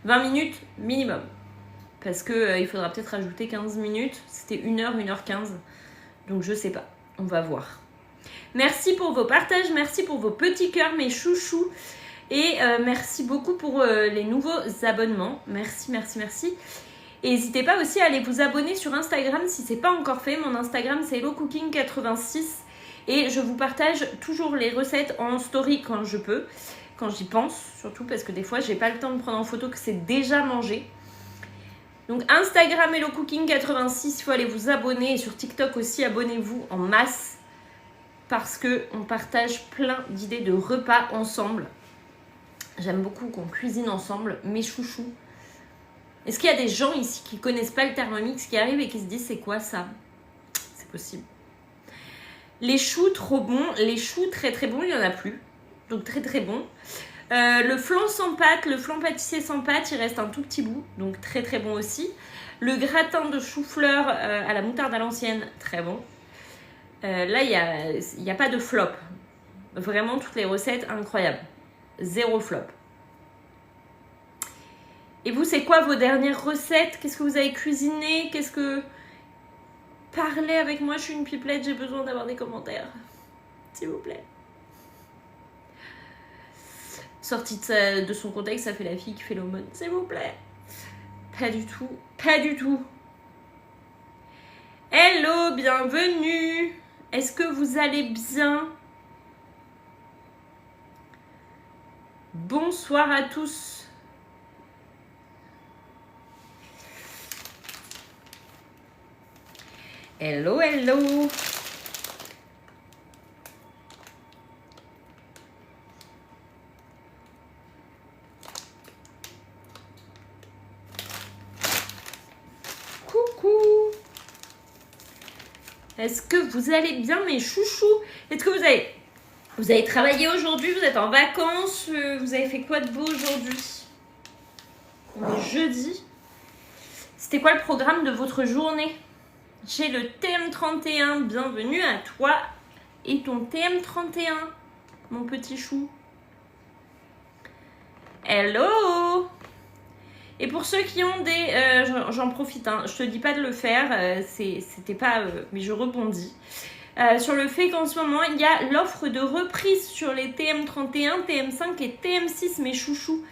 20 minutes minimum. Parce qu'il faudra peut-être rajouter 15 minutes. C'était 1h, 1h15. Donc je sais pas, on va voir. Merci pour vos partages, merci pour vos petits cœurs, mes chouchous. Et merci beaucoup pour les nouveaux abonnements. Merci, merci, merci. Et n'hésitez pas aussi à aller vous abonner sur Instagram si ce n'est pas encore fait. Mon Instagram, c'est HelloCooking86. Et je vous partage toujours les recettes en story quand je peux. Quand j'y pense, surtout parce que des fois, j'ai pas le temps de prendre en photo que c'est déjà mangé. Donc Instagram HelloCooking86, il faut aller vous abonner. Et sur TikTok aussi, abonnez-vous en masse. Parce qu'on partage plein d'idées de repas ensemble. J'aime beaucoup qu'on cuisine ensemble, mes chouchous. Est-ce qu'il y a des gens ici qui ne connaissent pas le Thermomix, qui arrivent et qui se disent c'est quoi ça? C'est possible. Les choux trop bons, les choux très très bons, il n'y en a plus. Donc très très bon. Le flan sans pâte, le flan pâtissier sans pâte, il reste un tout petit bout. Donc très très bon aussi. Le gratin de chou-fleur à la moutarde à l'ancienne, très bon. Là, il n'y a pas de flop. Vraiment, toutes les recettes incroyables. Zéro flop. Et vous, c'est quoi vos dernières recettes? Qu'est-ce que vous avez cuisiné? Qu'est-ce que... Parlez avec moi, je suis une pipelette, j'ai besoin d'avoir des commentaires. S'il vous plaît. Sortie de son contexte, ça fait la fille qui fait l'aumône. S'il vous plaît. Pas du tout. Pas du tout. Hello, bienvenue. Est-ce que vous allez bien? bonsoir à tous. Hello, hello. Coucou. Est-ce que vous allez bien mes chouchous? Est-ce que vous avez travaillé aujourd'hui? Vous êtes en vacances? Vous avez fait quoi de beau aujourd'hui? On est jeudi. C'était quoi le programme de votre journée? J'ai le TM31. Bienvenue à toi et ton TM31, mon petit chou. Hello. Et pour ceux qui ont des... j'en profite, hein, je te dis pas de le faire, c'était pas... mais je rebondis. Sur le fait qu'en ce moment, il y a l'offre de reprise sur les TM31, TM5 et TM6, mes chouchous.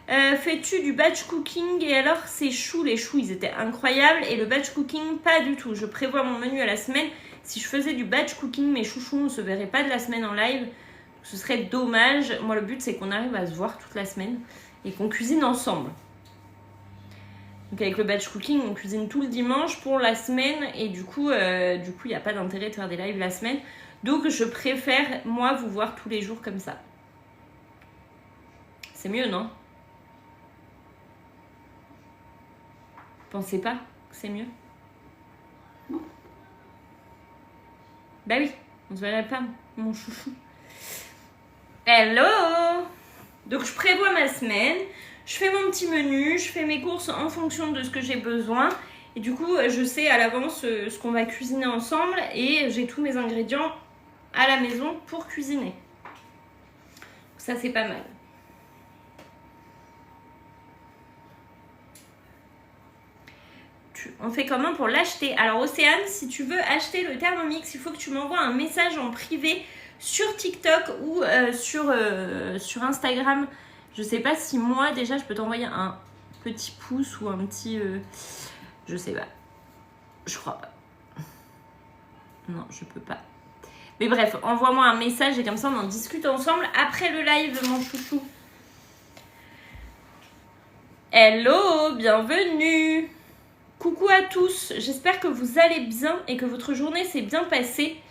Fais-tu du batch cooking? Et alors, ces choux, les choux, ils étaient incroyables. Et le batch cooking, pas du tout. Je prévois mon menu à la semaine. Si je faisais du batch cooking, mes chouchous, on ne se verrait pas de la semaine en live. Ce serait dommage. Moi, le but, c'est qu'on arrive à se voir toute la semaine et qu'on cuisine ensemble. Donc avec le batch cooking, on cuisine tout le dimanche pour la semaine et du coup, il n'y a pas d'intérêt de faire des lives la semaine. Donc je préfère, moi, vous voir tous les jours comme ça. C'est mieux, non? Pensez pas que c'est mieux? Bah oui, on se verrait pas, mon chouchou. Hello! Donc je prévois ma semaine. Je fais mon petit menu, je fais mes courses en fonction de ce que j'ai besoin. Et du coup, je sais à l'avance ce qu'on va cuisiner ensemble. Et j'ai tous mes ingrédients à la maison pour cuisiner. Ça, c'est pas mal. On fait comment pour l'acheter? Alors, Océane, si tu veux acheter le Thermomix, il faut que tu m'envoies un message en privé sur TikTok ou sur Instagram. Je sais pas si moi, déjà, je peux t'envoyer un petit pouce ou un petit... je sais pas. Je crois pas. Non, je peux pas. Mais bref, envoie-moi un message et comme ça, on en discute ensemble après le live, mon chouchou. Hello, bienvenue. Coucou à tous. J'espère que vous allez bien et que votre journée s'est bien passée.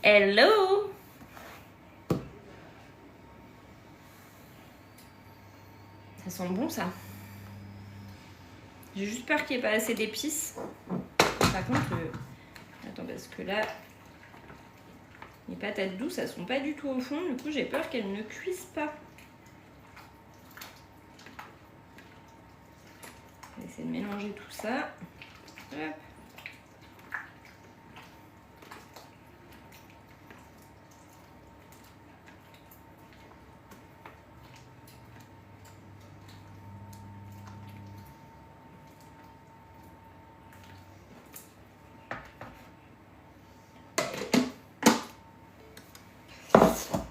Hello. Ça sent bon ça. J'ai juste peur qu'il n'y ait pas assez d'épices. Par contre, attends, parce que là, les patates douces, elles sont pas du tout au fond. Du coup, j'ai peur qu'elles ne cuisent pas. On va essayer de mélanger tout ça. Hop.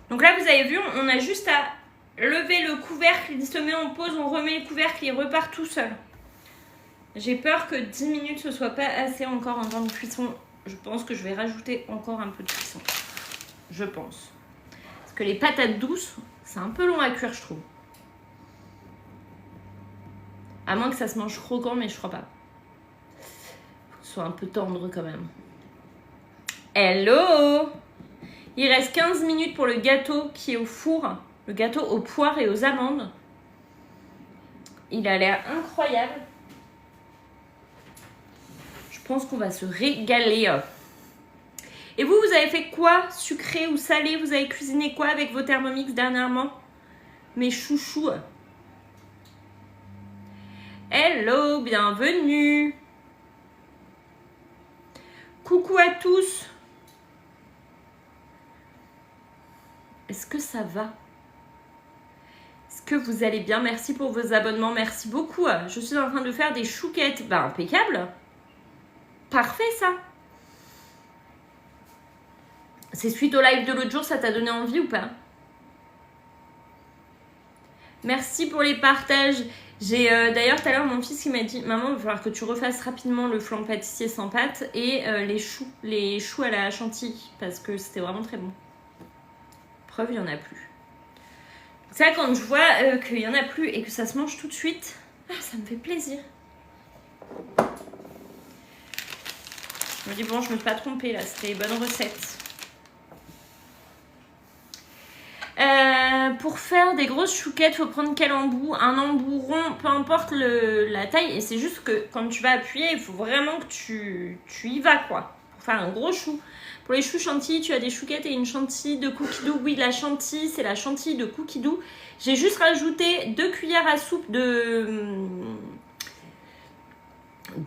Donc là, vous avez vu, on a juste à lever le couvercle, il se met en pause, on remet le couvercle, il repart tout seul. J'ai peur que 10 minutes ce soit pas assez encore en temps de cuisson. Je pense que je vais rajouter encore un peu de cuisson. Je pense. Parce que les patates douces, c'est un peu long à cuire, je trouve. À moins que ça se mange croquant, mais je crois pas. Faut que ce soit un peu tendre quand même. Hello! Il reste 15 minutes pour le gâteau qui est au four. Le gâteau aux poires et aux amandes. Il a l'air incroyable. Je pense qu'on va se régaler. Et vous avez fait quoi? Sucré ou salé? Vous avez cuisiné quoi avec vos Thermomix dernièrement? Mes chouchous. Hello, bienvenue. Coucou à tous. Est-ce que ça va? Est-ce que vous allez bien? Merci pour vos abonnements, merci beaucoup. Je suis en train de faire des chouquettes. Bah, impeccable. Parfait, ça. C'est suite au live de l'autre jour, ça t'a donné envie ou pas? Merci pour les partages. J'ai d'ailleurs tout à l'heure mon fils qui m'a dit: maman, il va falloir que tu refasses rapidement le flan pâtissier sans pâte et les choux à la chantilly parce que c'était vraiment très bon. Preuve, il n'y en a plus. Ça, quand je vois qu'il y en a plus et que ça se mange tout de suite, ça me fait plaisir. Je me dis, bon, je me suis pas trompée là, c'était une bonne recette. Pour faire des grosses chouquettes, faut prendre quel embout? Un embout rond, peu importe la taille. Et c'est juste que quand tu vas appuyer, il faut vraiment que tu y vas, quoi. Pour faire un gros chou. Pour les choux chantilly, tu as des chouquettes et une chantilly de cookie doux. Oui, la chantilly, c'est la chantilly de cookie doux. J'ai juste rajouté 2 cuillères à soupe de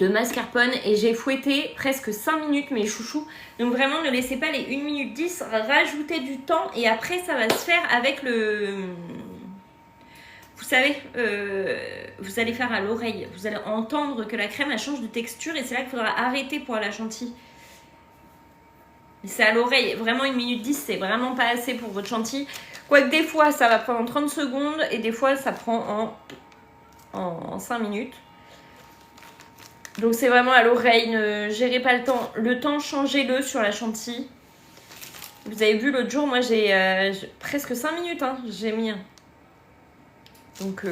mascarpone et j'ai fouetté presque 5 minutes mes chouchous. Donc vraiment ne laissez pas les 1 minute 10, rajoutez du temps et après ça va se faire avec le... Vous savez, vous allez faire à l'oreille, vous allez entendre que la crème elle change de texture et c'est là qu'il faudra arrêter pour la chantilly. C'est à l'oreille, vraiment 1 minute 10 c'est vraiment pas assez pour votre chantilly. Quoique des fois ça va prendre 30 secondes et des fois ça prend en 5 minutes. Donc c'est vraiment à l'oreille, ne gérez pas le temps. Le temps, changez-le sur la chantilly. Vous avez vu l'autre jour, moi j'ai presque 5 minutes, hein, j'ai mis. Donc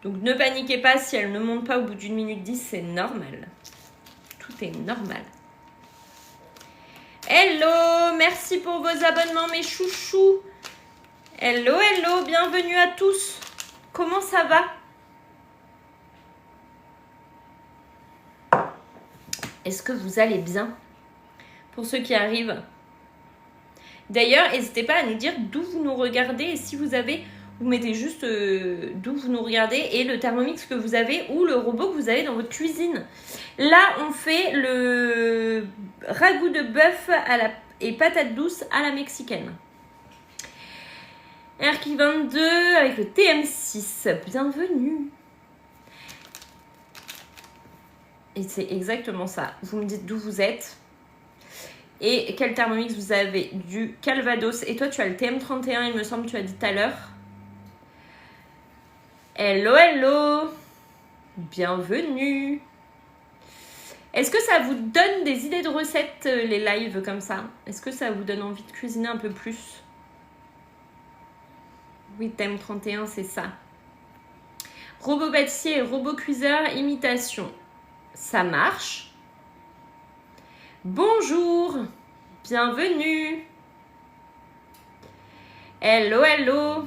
ne paniquez pas si elle ne monte pas au bout d'1 minute 10, c'est normal. Tout est normal. Hello, merci pour vos abonnements mes chouchous. Hello, hello, bienvenue à tous. Comment ça va? Est-ce que vous allez bien? Pour ceux qui arrivent. D'ailleurs, n'hésitez pas à nous dire d'où vous nous regardez et si vous avez, vous mettez juste d'où vous nous regardez et le Thermomix que vous avez ou le robot que vous avez dans votre cuisine. Là, on fait le ragoût de bœuf et patates douces à la mexicaine. RK22 avec le TM6, bienvenue. Et c'est exactement ça, vous me dites d'où vous êtes et quel Thermomix vous avez, du Calvados. Et toi tu as le TM31 il me semble, tu as dit tout à l'heure. Hello, hello, bienvenue. Est-ce que ça vous donne des idées de recettes les lives comme ça? Est-ce que ça vous donne envie de cuisiner un peu plus? Oui, thème 31, c'est ça. Robot pâtissier et robot cuiseur, imitation. Ça marche. Bonjour. Bienvenue. Hello, hello.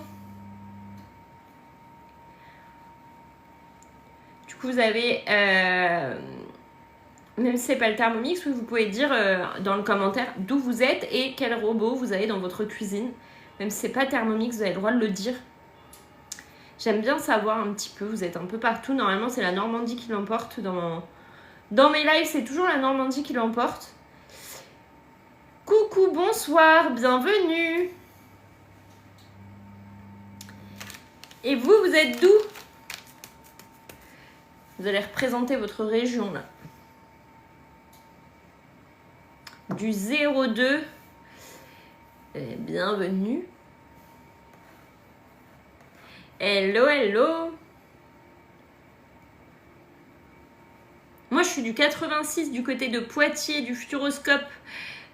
Du coup, vous avez... même si c'est pas le Thermomix, vous pouvez dire dans le commentaire d'où vous êtes et quel robot vous avez dans votre cuisine. Même si c'est pas Thermomix, vous avez le droit de le dire. J'aime bien savoir un petit peu, vous êtes un peu partout. Normalement, c'est la Normandie qui l'emporte. Dans mes lives, c'est toujours la Normandie qui l'emporte. Coucou, bonsoir, bienvenue. Et vous êtes d'où? Vous allez représenter votre région, là. Du 02. Bienvenue. Hello, hello. Moi, je suis du 86 du côté de Poitiers, du Futuroscope,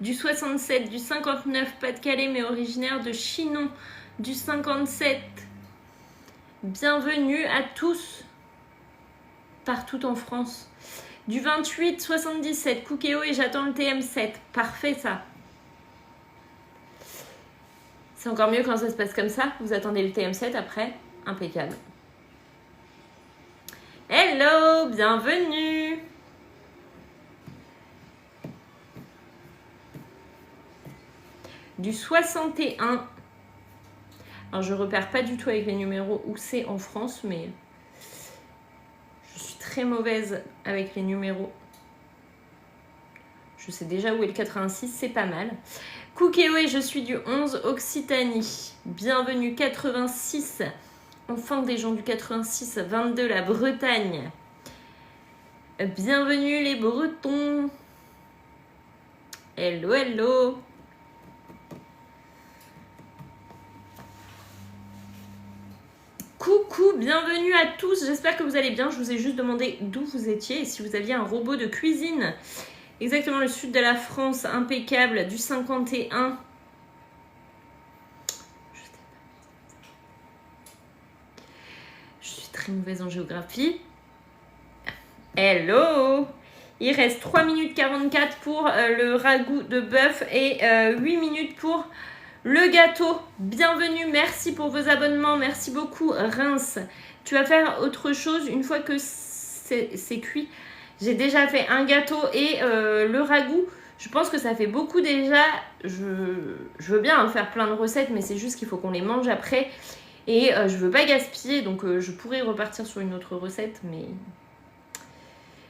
du 67, du 59, Pas-de-Calais, mais originaire de Chinon, du 57. Bienvenue à tous, partout en France. Du 28, 77, Cookéo et j'attends le TM7. Parfait, ça. C'est encore mieux quand ça se passe comme ça. Vous attendez le TM7 après. Impeccable. Hello, bienvenue. Du 61. Alors, je repère pas du tout avec les numéros où c'est en France, mais je suis très mauvaise avec les numéros. Je sais déjà où est le 86, c'est pas mal. Cookéo et je suis du 11 Occitanie. Bienvenue 86. Enfin des gens du 86, 22 la Bretagne. Bienvenue les Bretons. Hello, hello. Coucou, bienvenue à tous. J'espère que vous allez bien. Je vous ai juste demandé d'où vous étiez et si vous aviez un robot de cuisine. Exactement le sud de la France, impeccable, du 51. très mauvaise en géographie. Hello! Il reste 3 minutes 44 pour le ragoût de bœuf et 8 minutes pour le gâteau. Bienvenue, merci pour vos abonnements, merci beaucoup Reims. Tu vas faire autre chose une fois que c'est cuit. J'ai déjà fait un gâteau et le ragoût. Je pense que ça fait beaucoup déjà. Je veux bien faire plein de recettes, mais c'est juste qu'il faut qu'on les mange après. Et je veux pas gaspiller, donc je pourrais repartir sur une autre recette, mais...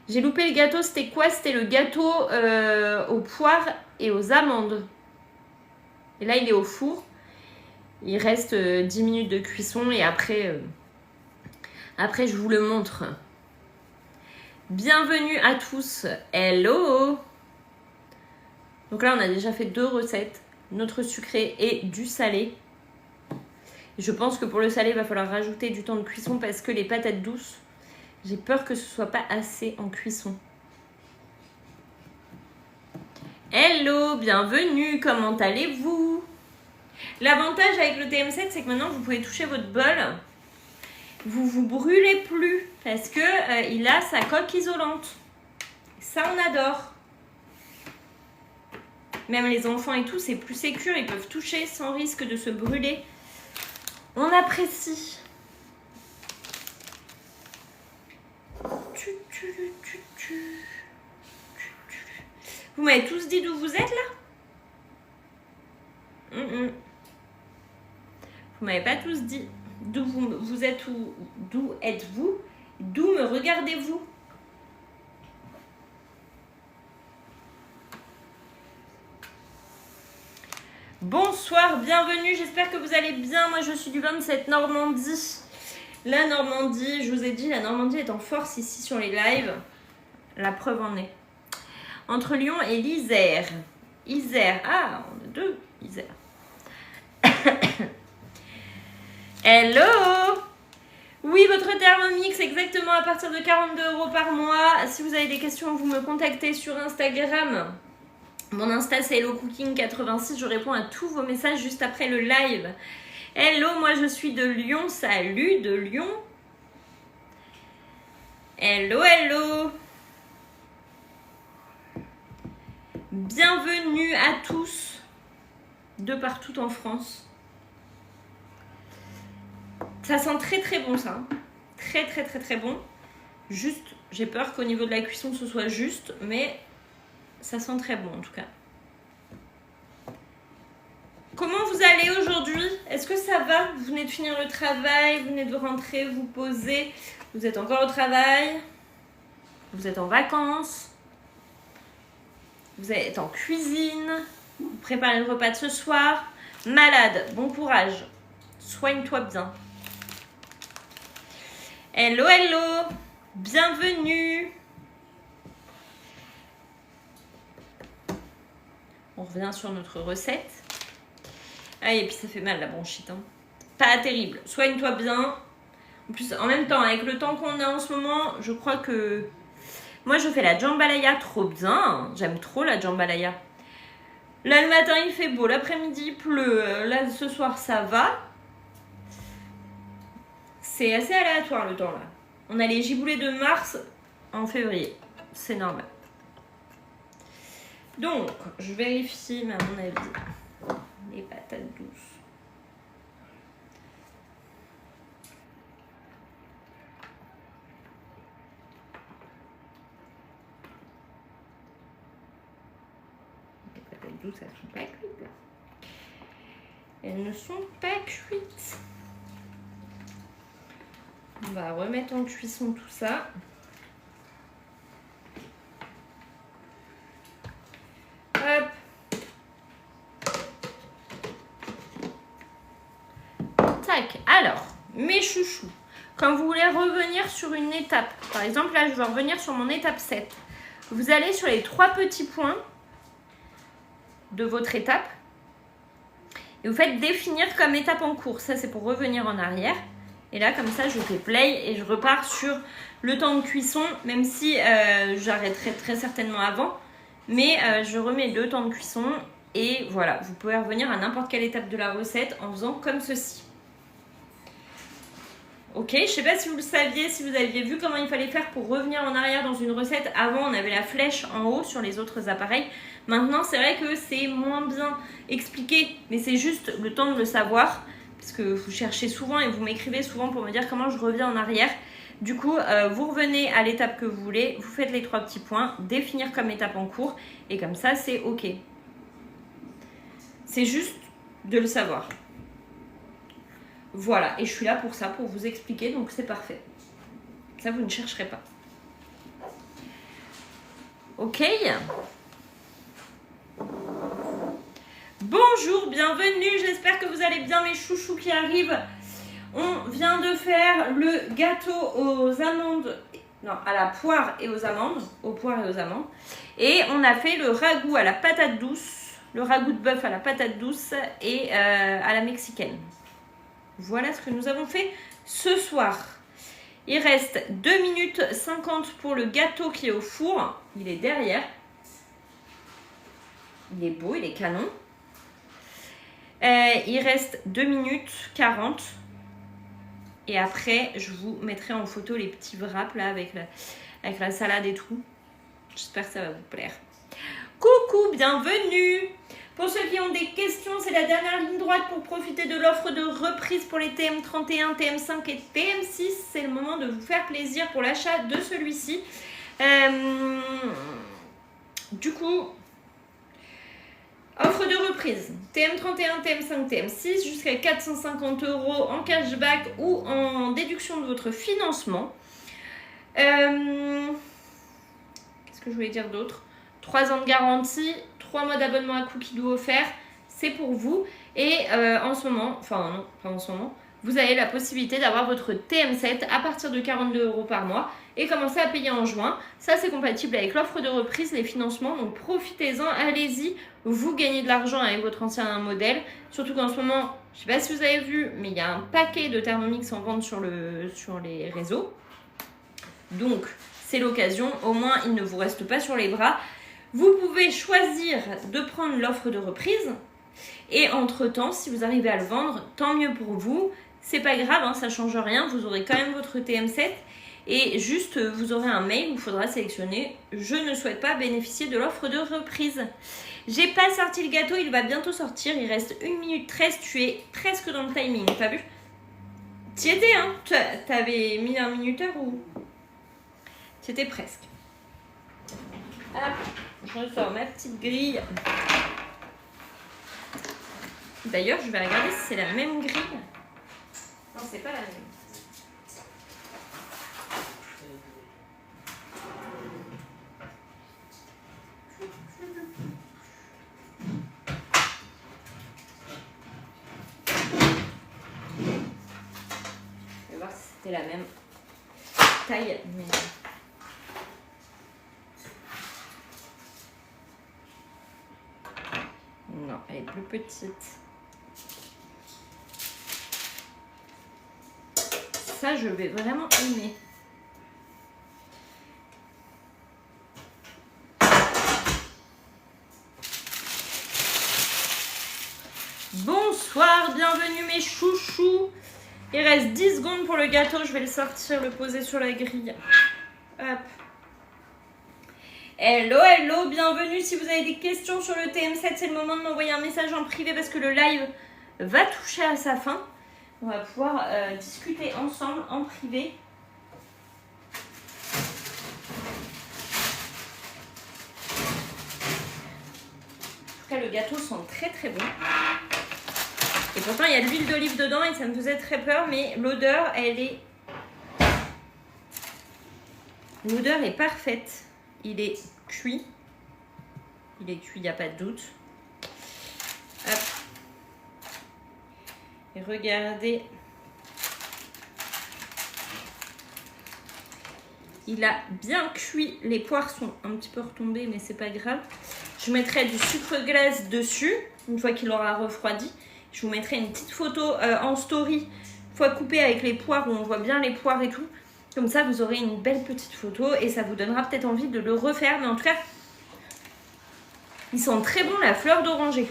J'ai loupé le gâteau, c'était quoi? C'était le gâteau aux poires et aux amandes. Et là, il est au four. Il reste 10 minutes de cuisson et après, je vous le montre. Bienvenue à tous. Hello! Donc là, on a déjà fait 2 recettes. Notre sucré et du salé. Je pense que pour le salé, il va falloir rajouter du temps de cuisson parce que les patates douces, j'ai peur que ce soit pas assez en cuisson. Hello, bienvenue, comment allez-vous? L'avantage avec le TM7, c'est que maintenant, vous pouvez toucher votre bol. Vous vous brûlez plus parce que il a sa coque isolante. Ça, on adore. Même les enfants et tout, c'est plus sécure. Ils peuvent toucher sans risque de se brûler. On apprécie. Vous m'avez tous dit d'où vous êtes là? Vous m'avez pas tous dit d'où vous êtes ou d'où êtes-vous? D'où me regardez-vous? Bonsoir, bienvenue, j'espère que vous allez bien. Moi je suis du 27 Normandie. La Normandie, je vous ai dit, la Normandie est en force ici sur les lives. La preuve en est. Entre Lyon et l'Isère. Isère, ah, on a 2 Isère. Hello! Oui, votre Thermomix, exactement, à partir de 42 € par mois. Si vous avez des questions, vous me contactez sur Instagram. Mon Insta, c'est HelloCooking86. Je réponds à tous vos messages juste après le live. Hello, moi je suis de Lyon. Salut de Lyon. Hello, hello. Bienvenue à tous de partout en France. Ça sent très très bon ça. Très très très très bon. Juste, j'ai peur qu'au niveau de la cuisson ce soit juste, mais ça sent très bon en tout cas. Comment vous allez aujourd'hui? Est-ce que ça va? Vous venez de finir le travail, vous venez de rentrer, vous posez. Vous êtes encore au travail. Vous êtes en vacances. Vous êtes en cuisine. Vous préparez le repas de ce soir. Malade, bon courage. Soigne-toi bien. Hello, hello. Bienvenue. On revient sur notre recette. Ah, et puis ça fait mal la bronchite. Hein. Pas terrible. Soigne-toi bien. En plus, en même temps, avec le temps qu'on a en ce moment, je crois que... Moi, je fais la jambalaya trop bien. J'aime trop la jambalaya. Là, le matin, il fait beau. L'après-midi, il pleut. Là, ce soir, ça va. C'est assez aléatoire, le temps, là. On a les giboulées de mars en février. C'est normal. Donc, je vérifie, mais à mon avis, les patates douces. Les patates douces, elles ne sont pas cuites, là. Elles ne sont pas cuites. On va remettre en cuisson tout ça. Hop. Tac. Alors, mes chouchous, quand vous voulez revenir sur une étape, par exemple là je vais revenir sur mon étape 7, vous allez sur les 3 petits points de votre étape et vous faites définir comme étape en cours. Ça c'est pour revenir en arrière. Et là comme ça je fais play et je repars sur le temps de cuisson, même si j'arrêterai très certainement avant. Mais je remets le temps de cuisson et voilà, vous pouvez revenir à n'importe quelle étape de la recette en faisant comme ceci. Ok, je sais pas si vous le saviez, si vous aviez vu comment il fallait faire pour revenir en arrière dans une recette. Avant, on avait la flèche en haut sur les autres appareils. Maintenant, c'est vrai que c'est moins bien expliqué, mais c'est juste le temps de le savoir, parce que vous cherchez souvent et vous m'écrivez souvent pour me dire comment je reviens en arrière. Du coup, vous revenez à l'étape que vous voulez, vous faites les 3 petits points, définir comme étape en cours, et comme ça, c'est ok. C'est juste de le savoir. Voilà, et je suis là pour ça, pour vous expliquer, donc c'est parfait. Ça, vous ne chercherez pas. Ok. Bonjour, bienvenue, j'espère que vous allez bien mes chouchous qui arrivent. On vient de faire le gâteau aux amandes, non, à la poire et aux amandes, Et on a fait le ragoût à la patate douce, le ragoût de bœuf à la patate douce et à la mexicaine. Voilà ce que nous avons fait ce soir. Il reste 2 minutes 50 pour le gâteau qui est au four. Il est derrière. Il est beau, il est canon. Il reste 2 minutes 40. Et après, je vous mettrai en photo les petits wraps là avec la salade et tout. J'espère que ça va vous plaire. Coucou, bienvenue. Pour ceux qui ont des questions, c'est la dernière ligne droite pour profiter de l'offre de reprise pour les TM31, TM5 et TM6. C'est le moment de vous faire plaisir pour l'achat de celui-ci. Du coup, offre de reprise. TM31, TM5, TM6 jusqu'à 450 € en cashback ou en déduction de votre financement. Qu'est-ce que je voulais dire d'autre ? 3 ans de garantie, 3 mois d'abonnement à Cookidoo offert, c'est pour vous. Et en ce moment, enfin non, pas en ce moment, vous avez la possibilité d'avoir votre TM7 à partir de 42 € par mois et commencer à payer en juin. Ça, c'est compatible avec l'offre de reprise, les financements, donc profitez-en, allez-y. Vous gagnez de l'argent avec votre ancien modèle, surtout qu'en ce moment, je ne sais pas si vous avez vu, mais il y a un paquet de Thermomix en vente sur les réseaux. Donc, c'est l'occasion, au moins, il ne vous reste pas sur les bras. Vous pouvez choisir de prendre l'offre de reprise et entre-temps, si vous arrivez à le vendre, tant mieux pour vous. C'est pas grave, hein, ça change rien, vous aurez quand même votre TM7 et juste vous aurez un mail où il faudra sélectionner « Je ne souhaite pas bénéficier de l'offre de reprise ». J'ai pas sorti le gâteau, il va bientôt sortir, il reste 1 minute 13, tu es presque dans le timing, t'as vu? T'y étais, hein? T'avais mis un minuteur ou... C'était presque. Hop, je ressors ma petite grille. D'ailleurs, je vais regarder si c'est la même grille. Non, c'est pas la même. Je vais voir si c'était la même taille. Mais... non, elle est plus petite. Ça, je vais vraiment aimer. Bonsoir, bienvenue mes chouchous. Il reste 10 secondes pour le gâteau, je vais le sortir, le poser sur la grille. Hop. Hello, hello, bienvenue. Si vous avez des questions sur le TM7, c'est le moment de m'envoyer un message en privé parce que le live va toucher à sa fin. On va pouvoir discuter ensemble en privé. En tout cas, le gâteau sent très très bon. Et pourtant, il y a de l'huile d'olive dedans et ça me faisait très peur, mais l'odeur, elle est... l'odeur est parfaite. Il est cuit. Il est cuit, il n'y a pas de doute. Hop. Et regardez. Il a bien cuit. Les poires sont un petit peu retombées, mais c'est pas grave. Je mettrai du sucre glace dessus, une fois qu'il aura refroidi. Je vous mettrai une petite photo en story, une fois coupée avec les poires, où on voit bien les poires et tout. Comme ça, vous aurez une belle petite photo et ça vous donnera peut-être envie de le refaire. Mais en tout cas, il sent très bon la fleur d'oranger.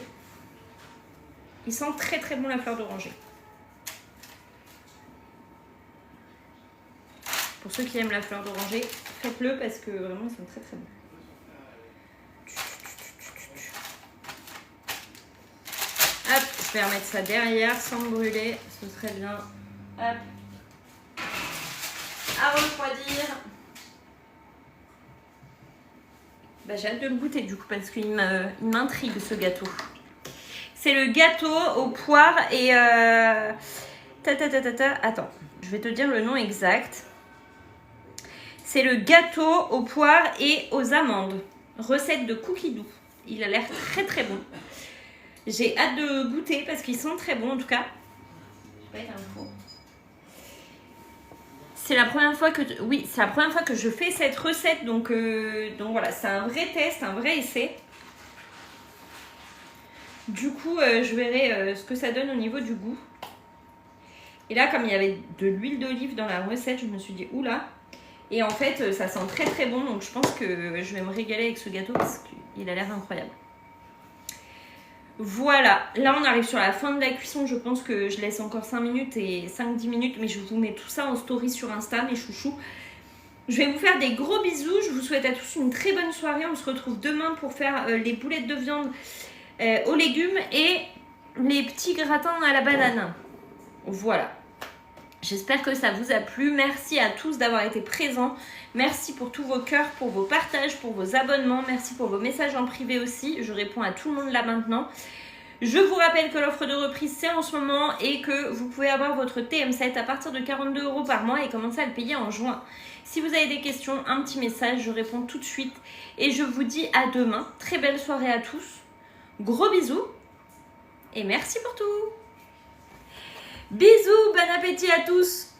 Il sent très très bon la fleur d'oranger. pour ceux qui aiment la fleur d'oranger, faites-le parce que vraiment ils sont très très bons. Hop, je vais remettre ça derrière sans me brûler, ce serait bien. Hop. À refroidir. Bah, j'ai hâte de le goûter du coup parce qu'il m'intrigue ce gâteau. C'est le gâteau aux poires et... Attends, je vais te dire le nom exact. C'est le gâteau aux poires et aux amandes. Recette de cookie doux. Il a l'air très très bon. J'ai hâte de goûter parce qu'ils sont très bons en tout cas. Je vais pas être un four. C'est la première fois que c'est la première fois que je fais cette recette, donc voilà, c'est un vrai test, un vrai essai. Du coup, je verrai ce que ça donne au niveau du goût. Et là, comme il y avait de l'huile d'olive dans la recette, je me suis dit oula. Et en fait, ça sent très très bon, donc je pense que je vais me régaler avec ce gâteau parce qu'il a l'air incroyable. Voilà, là on arrive sur la fin de la cuisson, je pense que je laisse encore 5 minutes et 5-10 minutes, mais je vous mets tout ça en story sur Insta, mes chouchous. Je vais vous faire des gros bisous, je vous souhaite à tous une très bonne soirée, on se retrouve demain pour faire les boulettes de viande aux légumes et les petits gratins à la banane. Voilà. J'espère que ça vous a plu. Merci à tous d'avoir été présents. Merci pour tous vos cœurs, pour vos partages, pour vos abonnements. Merci pour vos messages en privé aussi. Je réponds à tout le monde là maintenant. Je vous rappelle que l'offre de reprise, c'est en ce moment et que vous pouvez avoir votre TM7 à partir de 42 € par mois et commencer à le payer en juin. Si vous avez des questions, un petit message, je réponds tout de suite. Et je vous dis à demain. Très belle soirée à tous. Gros bisous et merci pour tout. Bisous, bon appétit à tous!